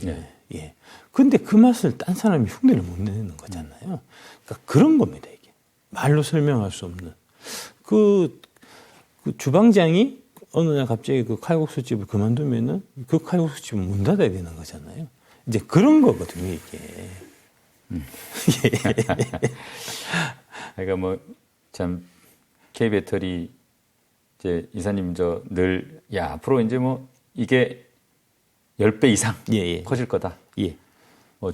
근데 그 맛을 딴 사람이 흉내를 못 내는 거잖아요. 그러니까 그런 겁니다, 이게. 말로 설명할 수 없는. 그 주방장이 어느 날 갑자기 그 칼국수집을 그만두면은 그 칼국수집은 문 닫아야 되는 거잖아요. 이제 그런 거거든요, 이게. 그러니까 뭐 참 K배터리 이제 이사님 앞으로 이제 뭐 이게 10배 이상 커질 거다.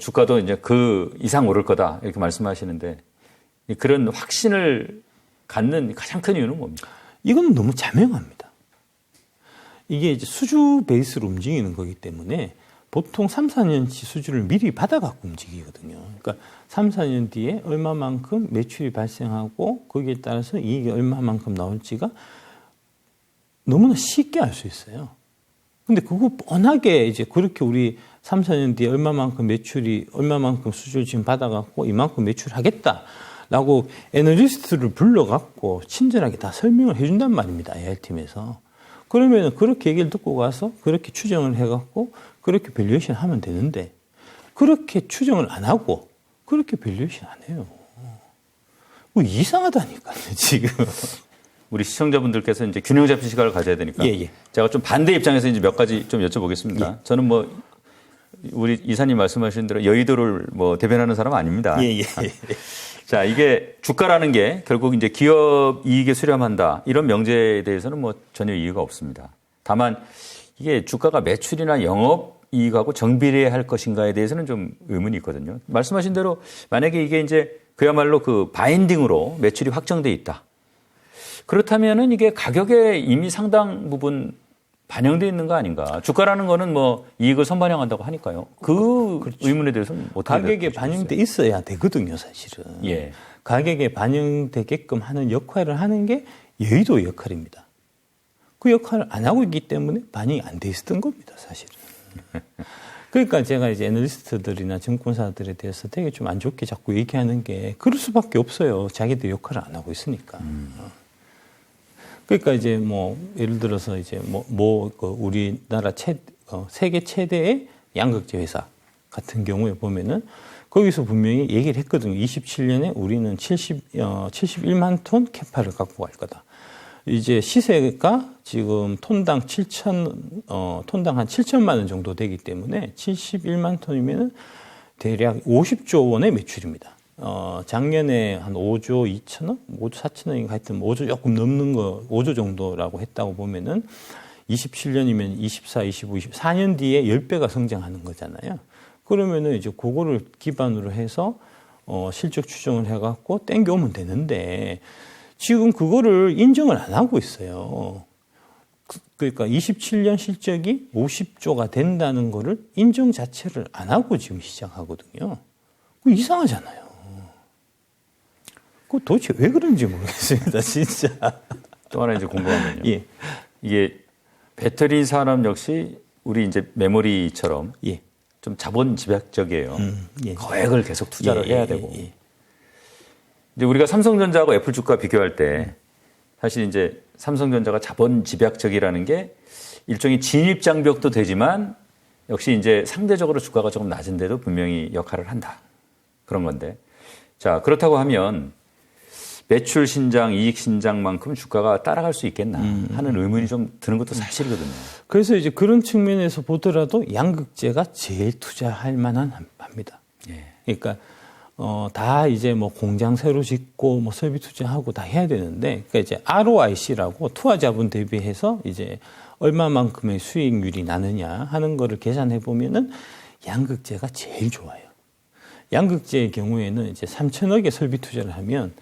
주가도 이제 그 이상 오를 거다. 이렇게 말씀하시는데 그런 확신을 갖는 가장 큰 이유는 뭡니까? 이건 너무 자명합니다. 이게 이제 수주 베이스로 움직이는 거기 때문에 보통 3, 4년치 수주를 미리 받아갖고 움직이거든요. 그러니까 3, 4년 뒤에 얼마만큼 매출이 발생하고 거기에 따라서 이익이 얼마만큼 나올지가 너무나 쉽게 알 수 있어요. 근데 그거 뻔하게 이제 그렇게 우리 3, 4년 뒤에 얼마만큼 수주를 지금 받아갖고 이만큼 매출하겠다라고 애널리스트를 불러갖고 친절하게 다 설명을 해준단 말입니다. AR팀에서. 그러면 그렇게 얘기를 듣고 가서 그렇게 추정을 해갖고 그렇게 밸류에이션 하면 되는데 그렇게 추정을 안 하고 그렇게 밸류에이션 안 해요. 뭐 이상하다니까요, 지금. 우리 시청자분들께서 이제 균형 잡힌 시각을 가져야 되니까 제가 좀 반대 입장에서 이제 몇 가지 좀 여쭤보겠습니다. 저는 뭐 우리 이사님 말씀하신 대로 여의도를 뭐 대변하는 사람은 아닙니다. 자, 이게 주가라는 게 결국 이제 기업 이익에 수렴한다 이런 명제에 대해서는 뭐 전혀 이유가 없습니다. 다만 이게 주가가 매출이나 영업 이익하고 정비례할 것인가에 대해서는 좀 의문이 있거든요. 말씀하신 대로 만약에 이게 이제 그야말로 그 바인딩으로 매출이 확정돼 있다. 그렇다면은 이게 가격에 이미 상당 부분 반영되어 있는 거 아닌가. 주가라는 거는 뭐 이익을 선반영한다고 하니까요. 그렇죠. 의문에 대해서는 어떻게 가격에 반영돼 있어야 되거든요, 사실은. 가격에 반영되게끔 하는 역할을 하는 게 여의도의 역할입니다. 그 역할을 안 하고 있기 때문에 반영이 안 돼 있었던 겁니다, 사실은. 그러니까 제가 이제 애널리스트들이나 증권사들에 대해서 되게 좀 안 좋게 자꾸 얘기하는 게 그럴 수밖에 없어요. 자기들 역할을 안 하고 있으니까. 그러니까 이제 뭐 예를 들어서 이제 그 우리나라 세계 최대의 양극재 회사 같은 경우에 보면은 거기서 분명히 얘기를 했거든요. 27년에 우리는 71만 톤 캐파를 갖고 갈 거다. 이제 시세가 지금 톤당 한 7천만 원 정도 되기 때문에 71만 톤이면은 대략 50조 원의 매출입니다. 작년에 한 5조 2천억, 5조 4천억인가 하여튼 5조 조금 넘는 거, 5조 정도라고 했다고 보면은 27년이면 24, 25, 24년 뒤에 10배가 성장하는 거잖아요. 그러면은 이제 그거를 기반으로 해서 실적 추정을 해갖고 땡겨오면 되는데 지금 그거를 인정을 안 하고 있어요. 그러니까 27년 실적이 50조가 된다는 거를 인정 자체를 안 하고 지금 시작하거든요. 그거 이상하잖아요. 그거 도대체 왜 그런지 모르겠습니다, 진짜. 또 하나 이제 궁금한 건요. 예. 이게 배터리 산업 역시 우리 이제 메모리처럼 예. 좀 자본 집약적이에요. 예. 거액을 계속 투자를 예, 해야 예, 되고. 예. 이제 우리가 삼성전자하고 애플 주가 비교할 때 사실 이제 삼성전자가 자본 집약적이라는 게 일종의 진입 장벽도 되지만 역시 이제 상대적으로 주가가 조금 낮은데도 분명히 역할을 한다. 그런 건데. 자, 그렇다고 하면 매출 신장, 이익 신장만큼 주가가 따라갈 수 있겠나 하는 의문이 좀 드는 것도 사실이거든요. 그래서 이제 그런 측면에서 보더라도 양극재가 제일 투자할 만한 합니다. 예. 그러니까 다 이제 뭐 공장 새로 짓고 뭐 설비 투자하고 다 해야 되는데, 그러니까 이제 ROIC라고 투하 자본 대비해서 이제 얼마만큼의 수익률이 나느냐 하는 거를 계산해 보면은 양극재가 제일 좋아요. 양극재의 경우에는 이제 3천억의 설비 투자를 하면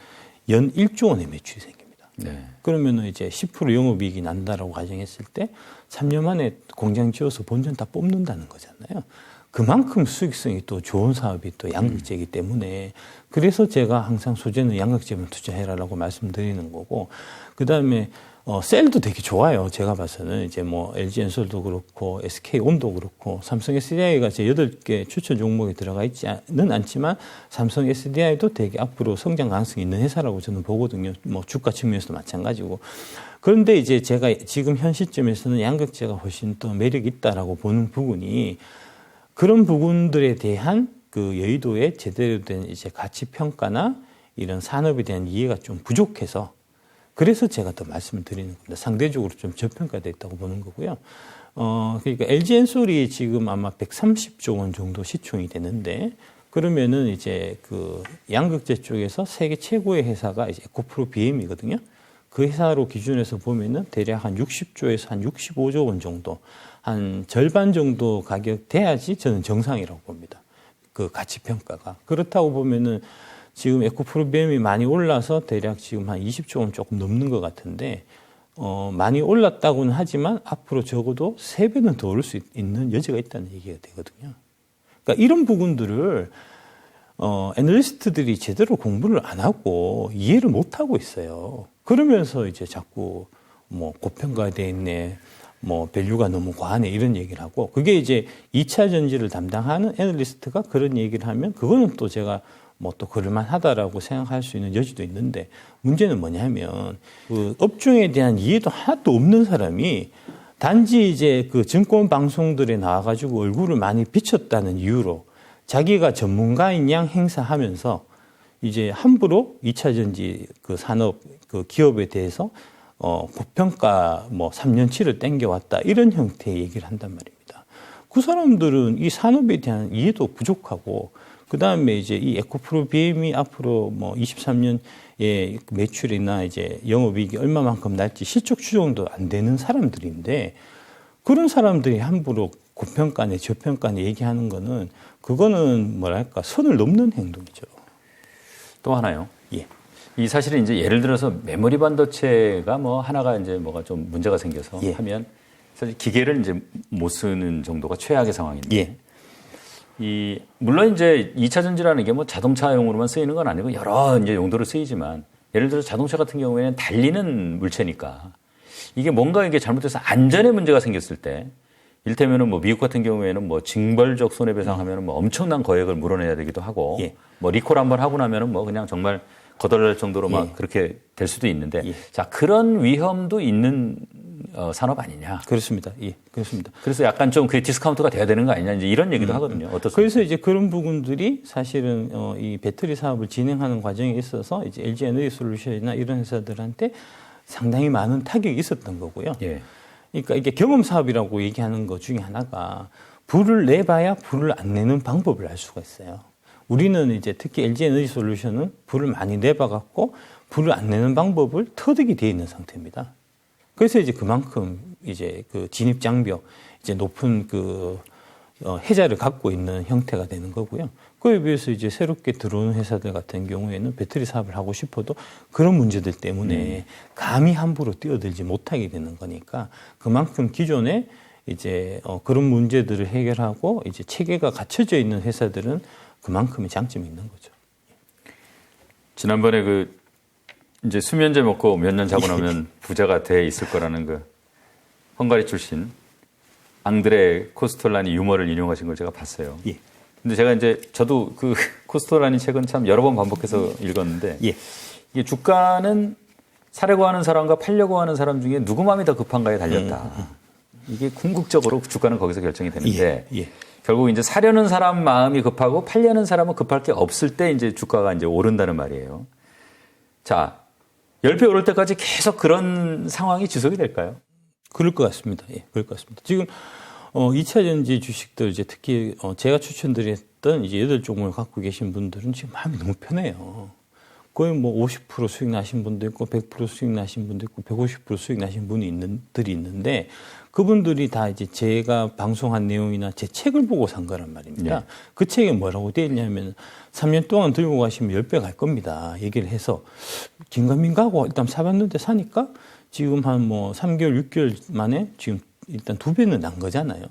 연 1조 원의 매출이 생깁니다. 네. 그러면은 이제 10% 영업이익이 난다라고 가정했을 때 3년 만에 공장 지어서 본전 다 뽑는다는 거잖아요. 그만큼 수익성이 또 좋은 사업이 또 양극재이기 때문에 그래서 제가 항상 소재는 양극재만 투자해라라고 말씀드리는 거고, 그 다음에 셀도 되게 좋아요. 제가 봐서는 이제 뭐 LG엔솔도 그렇고 SK온도 그렇고 삼성 SDI가 제 8개 추천 종목에 들어가 있지는 않지만 삼성 SDI도 되게 앞으로 성장 가능성이 있는 회사라고 저는 보거든요. 뭐 주가 측면에서도 마찬가지고. 그런데 이제 제가 지금 현 시점에서는 양극재가 훨씬 더 매력이 있다라고 보는 부분이 그런 부분들에 대한 그 여의도의 제대로 된 이제 가치 평가나 이런 산업에 대한 이해가 좀 부족해서 그래서 제가 더 말씀을 드리는 겁니다. 상대적으로 좀 저평가되어 있다고 보는 거고요. 그러니까 LG엔솔이 지금 아마 130조 원 정도 시총이 되는데, 그러면은 이제 그 양극재 쪽에서 세계 최고의 회사가 이제 에코프로 BM이거든요. 그 회사로 기준해서 보면은 대략 한 60조에서 한 65조 원 정도, 한 절반 정도 가격 돼야지 저는 정상이라고 봅니다. 그 가치 평가가. 그렇다고 보면은 지금 에코프로비엠이 많이 올라서 대략 지금 한 20조 원 조금 넘는 것 같은데, 많이 올랐다고는 하지만 앞으로 적어도 3배는 더 오를 수 있는 여지가 있다는 얘기가 되거든요. 그러니까 이런 부분들을, 애널리스트들이 제대로 공부를 안 하고 이해를 못 하고 있어요. 그러면서 이제 자꾸 뭐 고평가되어 있네, 뭐 밸류가 너무 과하네 이런 얘기를 하고, 그게 이제 2차 전지를 담당하는 애널리스트가 그런 얘기를 하면 그거는 또 제가 뭐 또 그럴만하다라고 생각할 수 있는 여지도 있는데, 문제는 뭐냐면 그 업종에 대한 이해도 하나도 없는 사람이 단지 이제 그 증권 방송들에 나와가지고 얼굴을 많이 비쳤다는 이유로 자기가 전문가인 양 행사하면서 이제 함부로 2차 전지 그 산업 그 기업에 대해서 고평가 뭐 3년치를 땡겨왔다 이런 형태의 얘기를 한단 말입니다. 그 사람들은 이 산업에 대한 이해도 부족하고, 그 다음에 이제 이 에코프로 BM이 앞으로 뭐 23년에 매출이나 이제 영업이익이 얼마만큼 날지 실적 추정도 안 되는 사람들인데, 그런 사람들이 함부로 고평가네 저평가네 얘기하는 거는 그거는 뭐랄까 선을 넘는 행동이죠. 또 하나요. 예. 이 사실은 이제 예를 들어서 메모리 반도체가 뭐 하나가 이제 뭐가 좀 문제가 생겨서 예. 하면 사실 기계를 이제 못 쓰는 정도가 최악의 상황인데. 예. 물론 이제 2차 전지라는 게 뭐 자동차용으로만 쓰이는 건 아니고 여러 이제 용도로 쓰이지만, 예를 들어서 자동차 같은 경우에는 달리는 물체니까 이게 뭔가 이게 잘못해서 안전에 문제가 생겼을 때, 이를테면은 뭐 미국 같은 경우에는 뭐 징벌적 손해배상하면은 뭐 엄청난 거액을 물어내야 되기도 하고, 예. 뭐 리콜 한번 하고 나면은 뭐 그냥 정말 거덜날 정도로 막 예. 그렇게 될 수도 있는데, 예. 자, 그런 위험도 있는 산업 아니냐. 그렇습니다. 예, 그렇습니다. 그래서 약간 좀 그게 디스카운트가 돼야 되는 거 아니냐, 이제 이런 얘기도 하거든요. 어떻습니까? 그래서 이제 그런 부분들이 사실은 이 배터리 사업을 진행하는 과정에 있어서 이제 LG 에너지 솔루션이나 이런 회사들한테 상당히 많은 타격이 있었던 거고요. 예. 그러니까 이게 경험 사업이라고 얘기하는 것 중에 하나가 불을 내봐야 불을 안 내는 방법을 알 수가 있어요. 우리는 이제 특히 LG 에너지 솔루션은 불을 많이 내봐갖고 불을 안 내는 방법을 터득이 되어 있는 상태입니다. 그래서 이제 그만큼 이제 그 진입 장벽, 이제 높은 그 해자를 갖고 있는 형태가 되는 거고요. 그에 비해서 이제 새롭게 들어오는 회사들 같은 경우에는 배터리 사업을 하고 싶어도 그런 문제들 때문에 감히 함부로 뛰어들지 못하게 되는 거니까 그만큼 기존에 이제 그런 문제들을 해결하고 이제 체계가 갖춰져 있는 회사들은 그만큼의 장점이 있는 거죠. 지난번에 그 이제 수면제 먹고 몇 년 자고 나면 부자가 돼 있을 거라는 그 헝가리 출신 앙드레 코스톨라니 유머를 인용하신 걸 제가 봤어요. 예. 근데 제가 이제 저도 그 코스톨라니 책은 참 여러 번 반복해서 읽었는데 예. 이게 주가는 사려고 하는 사람과 팔려고 하는 사람 중에 누구 마음이 더 급한가에 달렸다. 이게 궁극적으로 주가는 거기서 결정이 되는데 예. 결국 이제 사려는 사람 마음이 급하고 팔려는 사람은 급할 게 없을 때 이제 주가가 이제 오른다는 말이에요. 자, 10배 오를 때까지 계속 그런 상황이 지속이 될까요? 그럴 것 같습니다. 예, 그럴 것 같습니다. 지금 2차 전지 주식들 이제 특히 제가 추천드렸던 이제 8종목을 갖고 계신 분들은 지금 마음이 너무 편해요. 거의 뭐 50% 수익 나신 분도 있고 100% 수익 나신 분도 있고 150% 수익 나신 분들이 있는데 그분들이 다 이제 제가 방송한 내용이나 제 책을 보고 산 거란 말입니다. 네. 그 책에 뭐라고 되어 있냐면 3년 동안 들고 가시면 10배 갈 겁니다. 얘기를 해서 긴가민가하고 일단 사봤는데 사니까 지금 한 뭐 3개월, 6개월 만에 지금 일단 2배는 난 거잖아요.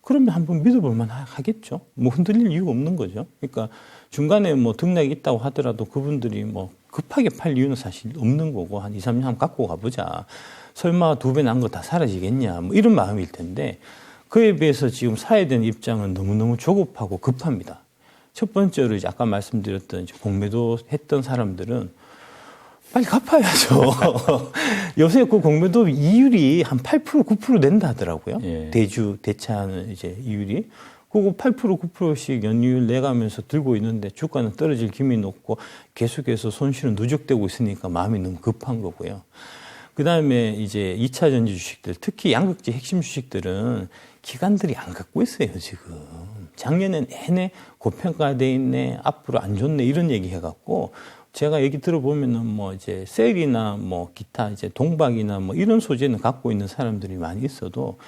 그러면 한번 믿어볼 만 하겠죠. 뭐 흔들릴 이유가 없는 거죠. 그러니까 중간에 뭐 등락이 있다고 하더라도 그분들이 뭐 급하게 팔 이유는 사실 없는 거고 한 2, 3년 한번 갖고 가보자. 설마 2배 난 거 다 사라지겠냐. 뭐 이런 마음일 텐데 그에 비해서 지금 사야 되는 입장은 너무너무 조급하고 급합니다. 첫 번째로 이제 아까 말씀드렸던 이제 공매도 했던 사람들은 빨리 갚아야죠. 요새 그 공매도 이율이 한 8%, 9% 된다 하더라고요. 예. 대차하는 이제 이율이. 그거 8%, 9%씩 연이율 내가면서 들고 있는데 주가는 떨어질 기미는 없고 계속해서 손실은 누적되고 있으니까 마음이 너무 급한 거고요. 그 다음에 이제 2차 전지 주식들, 특히 양극재 핵심 주식들은 기관들이 안 갖고 있어요, 지금. 작년엔 내내 고평가돼 있네, 앞으로 안 좋네, 이런 얘기 해갖고 제가 얘기 들어보면은 뭐 이제 셀이나 뭐 기타 이제 동박이나 뭐 이런 소재는 갖고 있는 사람들이 많이 있어도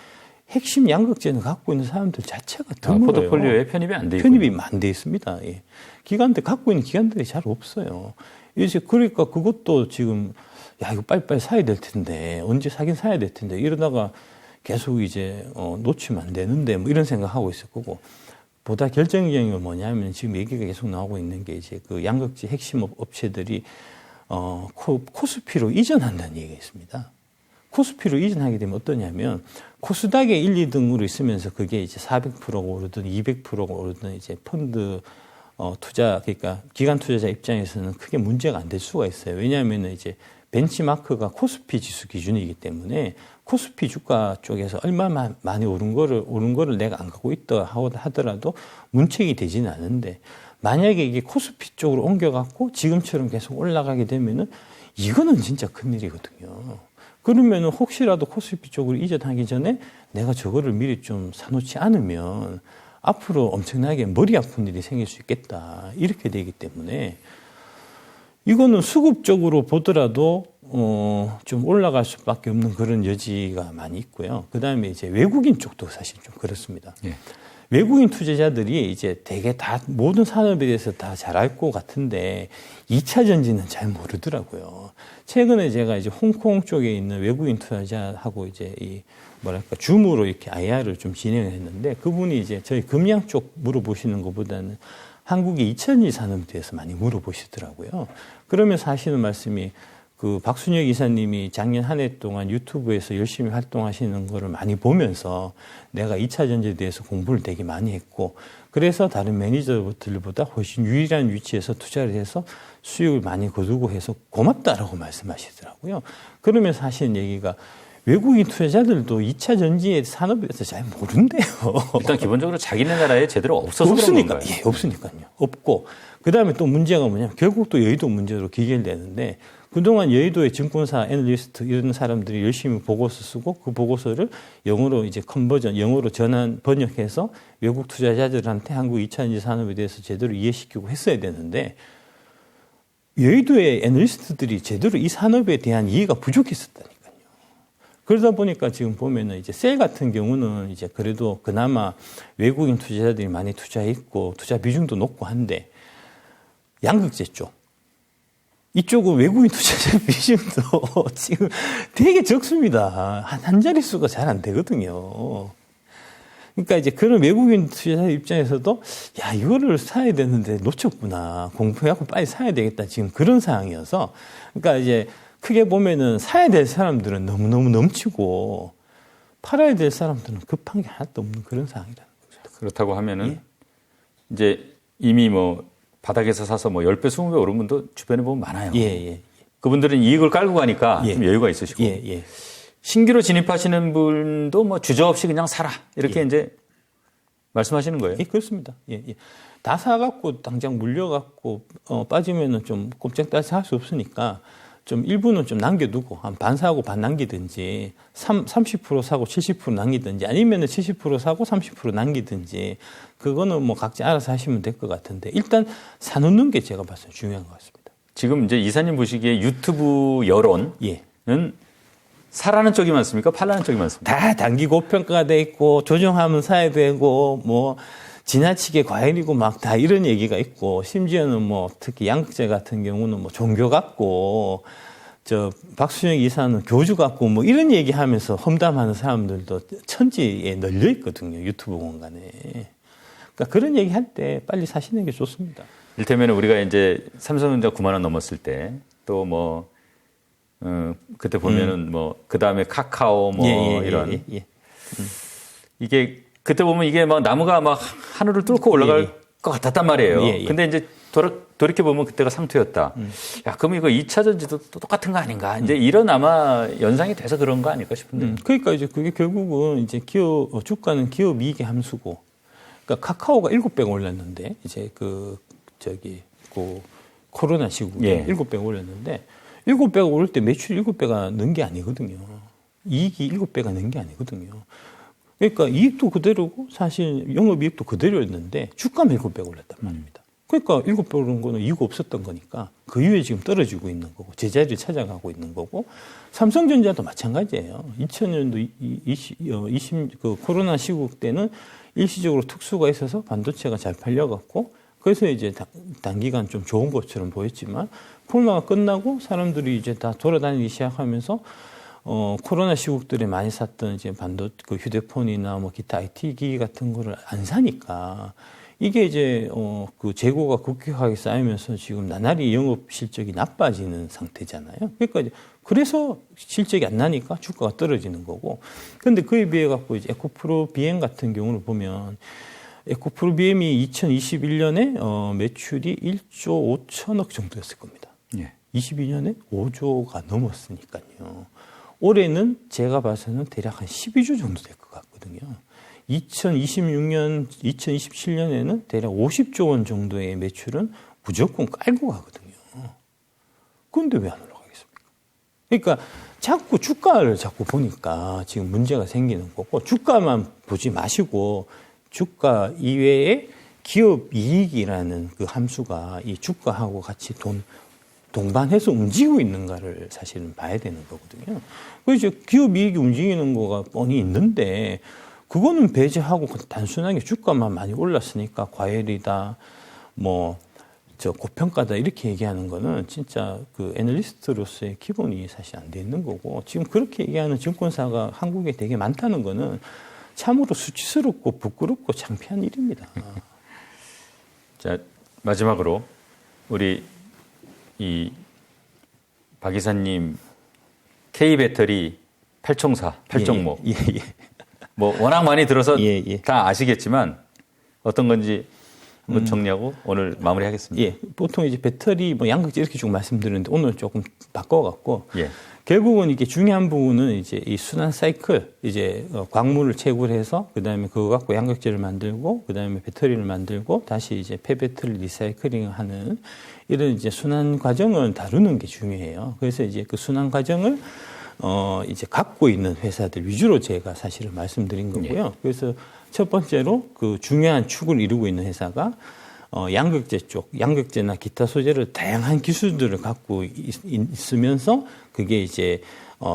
핵심 양극재는 갖고 있는 사람들 자체가 드물어요. 포트폴리오에 편입이 안 돼 있고 편입이 안 돼 있습니다. 예. 기관들 갖고 있는 기관들이 잘 없어요. 이제 그러니까 그것도 지금 야 이거 빨리빨리 사야 될 텐데 언제 사긴 사야 될 텐데 이러다가 계속 이제 놓치면 안 되는데 뭐 이런 생각하고 있을 거고. 보다 결정적인 건 뭐냐면 지금 얘기가 계속 나오고 있는 게 이제 그 양극재 핵심 업체들이 코스피로 이전한다는 얘기가 있습니다. 코스피로 이전하게 되면 어떠냐면 코스닥에 1, 2등으로 있으면서 그게 이제 400%가 오르든 200%가 오르든 이제 펀드 투자 그러니까 기관 투자자 입장에서는 크게 문제가 안 될 수가 있어요. 왜냐하면 이제 벤치마크가 코스피 지수 기준이기 때문에 코스피 주가 쪽에서 얼마나 많이 오른 거를 내가 안 갖고 있다 하더라도 문책이 되지는 않은데 만약에 이게 코스피 쪽으로 옮겨갖고 지금처럼 계속 올라가게 되면은 이거는 진짜 큰일이거든요. 그러면은 혹시라도 코스피 쪽으로 이전하기 전에 내가 저거를 미리 좀 사놓지 않으면 앞으로 엄청나게 머리 아픈 일이 생길 수 있겠다. 이렇게 되기 때문에 이거는 수급적으로 보더라도 좀 올라갈 수밖에 없는 그런 여지가 많이 있고요. 그 다음에 이제 외국인 쪽도 사실 좀 그렇습니다. 예. 외국인 투자자들이 이제 되게 다 모든 산업에 대해서 다 잘 알 것 같은데 2차 전지는 잘 모르더라고요. 최근에 제가 이제 홍콩 쪽에 있는 외국인 투자자하고 이제 이 뭐랄까 줌으로 이렇게 IR을 좀 진행을 했는데 그분이 이제 저희 금양 쪽 물어보시는 것보다는 한국의 2차 전지 산업에 대해서 많이 물어보시더라고요. 그러면서 하시는 말씀이 그 박순혁 이사님이 작년 한 해 동안 유튜브에서 열심히 활동하시는 거를 많이 보면서 내가 2차 전지에 대해서 공부를 되게 많이 했고 그래서 다른 매니저들보다 훨씬 유일한 위치에서 투자를 해서 수익을 많이 거두고 해서 고맙다라고 말씀하시더라고요. 그러면서 하시는 얘기가 외국인 투자자들도 2차 전지의 산업에 대해서 잘 모른대요. 일단 기본적으로 자기네 나라에 제대로 없어서 없으니까, 그런 건가요? 예, 없으니까요. 없고 그다음에 또 문제가 뭐냐면 결국 또 여의도 문제로 기결되는데 그동안 여의도의 증권사 애널리스트 이런 사람들이 열심히 보고서 쓰고 그 보고서를 영어로 이제 영어로 번역해서 외국 투자자들한테 한국 2차 전지 산업에 대해서 제대로 이해시키고 했어야 되는데 여의도의 애널리스트들이 제대로 이 산업에 대한 이해가 부족했었다니까요. 그러다 보니까 지금 보면은 이제 셀 같은 경우는 이제 그래도 그나마 외국인 투자자들이 많이 투자해 있고 투자 비중도 높고 한데 양극재 쪽 이쪽은 외국인 투자자 비중도 지금 되게 적습니다. 한 자릿수가 잘 안 되거든요. 그러니까 이제 그런 외국인 투자자 입장에서도 야 이거를 사야 되는데 놓쳤구나. 공부해갖고 빨리 사야 되겠다. 지금 그런 상황이어서 그러니까 이제 크게 보면은 사야 될 사람들은 너무너무 넘치고 팔아야 될 사람들은 급한 게 하나도 없는 그런 상황이라는 거죠. 그렇다고 하면은 이제 이미 뭐 바닥에서 사서 뭐 10배, 20배 오른 분도 주변에 보면 많아요. 그분들은 이익을 깔고 가니까 좀 여유가 있으시고. 신규로 진입하시는 분도 뭐 주저없이 그냥 사라. 이렇게 이제 말씀하시는 거예요. 그렇습니다. 다 사갖고 당장 물려갖고 빠지면은 좀 꼼짝달싹 할 수 없으니까 좀 일부는 좀 남겨두고 한 반 사고 반 남기든지 30% 사고 70% 남기든지 아니면은 70% 사고 30% 남기든지 그거는 뭐 각자 알아서 하시면 될 것 같은데 일단 사놓는 게 제가 봤을 때 중요한 것 같습니다. 지금 이제 이사님 보시기에 유튜브 여론은 사라는 쪽이 많습니까? 팔라는 쪽이 많습니까? 다 단기 고평가가 돼 있고 조정하면 사야 되고 뭐 지나치게 과열이고 막 다 이런 얘기가 있고 심지어는 뭐 특히 양극재 같은 경우는 뭐 종교 같고 저 박수영 이사는 교주 같고 뭐 이런 얘기하면서 험담하는 사람들도 천지에 널려 있거든요. 유튜브 공간에. 그러니까 그런 얘기 할 때 빨리 사시는 게 좋습니다. 이를테면 우리가 이제 삼성전자 9만 원 넘었을 때 또 뭐 그때 보면은 뭐 그다음에 카카오 뭐 이런 이게 그때 보면 이게 막 나무가 막 하늘을 뚫고 올라갈 것 같았단 말이에요. 근데 이제 돌이켜 보면 그때가 상투였다. 야, 그럼 이거 2차 전지도 또 똑같은 거 아닌가? 이제 이런 아마 연상이 돼서 그런 거 아닐까 싶은데. 그러니까 이제 그게 결국은 이제 주가는 기업 이익의 함수고. 그러니까 카카오가 7배가 올랐는데 이제 코로나 시국에 7배가 올랐는데 7배가 오를 때 매출이 7배가 는 게 아니거든요. 이익이 7배가 는 게 아니거든요. 그러니까 이익도 그대로고 사실 영업이익도 그대로였는데 주가만 7배가 올랐단 말입니다. 그러니까 7배 오른 거는 이유가 없었던 거니까 그 이후에 지금 떨어지고 있는 거고 제자리를 찾아가고 있는 거고 삼성전자도 마찬가지예요. 2000년도 그 코로나 시국 때는 일시적으로 특수가 있어서 반도체가 잘 팔려갖고 그래서 이제 단기간 좀 좋은 것처럼 보였지만 코로나가 끝나고 사람들이 이제 다 돌아다니기 시작하면서 코로나 시국들에 많이 샀던 이제 그 휴대폰이나 뭐 기타 IT 기기 같은 거를 안 사니까 이게 이제 그 재고가 급격하게 쌓이면서 지금 나날이 영업 실적이 나빠지는 상태잖아요. 그러니까 이제 그래서 실적이 안 나니까 주가가 떨어지는 거고. 그런데 그에 비해 갖고 이제 에코프로 BM 같은 경우를 보면 에코프로 BM이 2021년에 매출이 1조 5천억 정도였을 겁니다. 22년에 5조가 넘었으니까요. 올해는 제가 봐서는 대략 한 12조 정도 될 것 같거든요. 2026년, 2027년에는 대략 50조 원 정도의 매출은 무조건 깔고 가거든요. 그런데 왜 안 올라가겠습니까? 그러니까 자꾸 주가를 자꾸 보니까 지금 문제가 생기는 거고 주가만 보지 마시고 주가 이외에 기업 이익이라는 그 함수가 이 주가하고 같이 동반해서 움직이고 있는가를 사실은 봐야 되는 거거든요. 그래서 기업 이익이 움직이는 거가 뻔히 있는데 그거는 배제하고 단순하게 주가만 많이 올랐으니까 과열이다, 고평가다 이렇게 얘기하는 거는 진짜 그 애널리스트로서의 기본이 사실 안 돼 있는 거고 지금 그렇게 얘기하는 증권사가 한국에 되게 많다는 거는 참으로 수치스럽고 부끄럽고 창피한 일입니다. 자, 마지막으로 우리 박 이사님 K배터리 8종목. 뭐 워낙 많이 들어서 다 아시겠지만 어떤 건지 한번 정리하고 오늘 마무리하겠습니다. 보통 이제 배터리 양극재 이렇게 쭉 말씀드리는데 오늘 조금 바꿔갖고 결국은 이게 중요한 부분은 이제 이 순환 사이클 이제 광물을 채굴 해서 그 다음에 그거 갖고 양극재를 만들고 그 다음에 배터리를 만들고 다시 이제 폐배터리 리사이클링하는 이런 이제 순환 과정을 다루는 게 중요해요. 그래서 이제 그 순환 과정을 이제 갖고 있는 회사들 위주로 제가 사실은 말씀드린 거고요. 그래서 첫 번째로 그 중요한 축을 이루고 있는 회사가 양극재 쪽, 양극재나 기타 소재를 다양한 기술들을 갖고 있으면서 그게 이제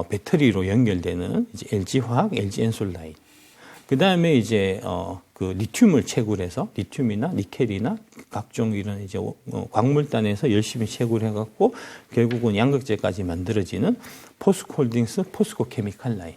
배터리로 연결되는 이제 LG화학, LG엔솔 라인. 그 다음에 이제 그 리튬을 채굴해서 리튬이나 니켈이나 각종 이런 이제 광물단에서 열심히 채굴해갖고 결국은 양극재까지 만들어지는 포스코홀딩스, 포스코 케미칼 라인.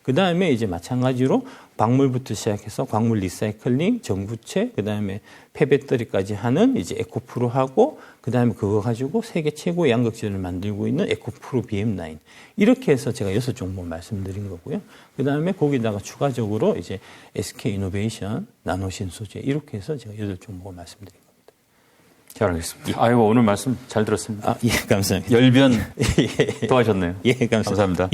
그 다음에 이제 마찬가지로 광물부터 시작해서 광물 리사이클링, 전구체, 그 다음에 폐배터리까지 하는 이제 에코프로하고, 그 다음에 그거 가지고 세계 최고의 양극재를 만들고 있는 에코프로 BM 라인. 이렇게 해서 제가 6종목 말씀드린 거고요. 그 다음에 거기다가 추가적으로 이제 SK 이노베이션, 나노신소재 이렇게 해서 제가 8종목을 말씀드린 겁니다. 잘 알겠습니다. 아이고, 오늘 말씀 잘 들었습니다. 예, 감사합니다. 열변 예. 더 하셨네요. 예, 감사합니다. 감사합니다.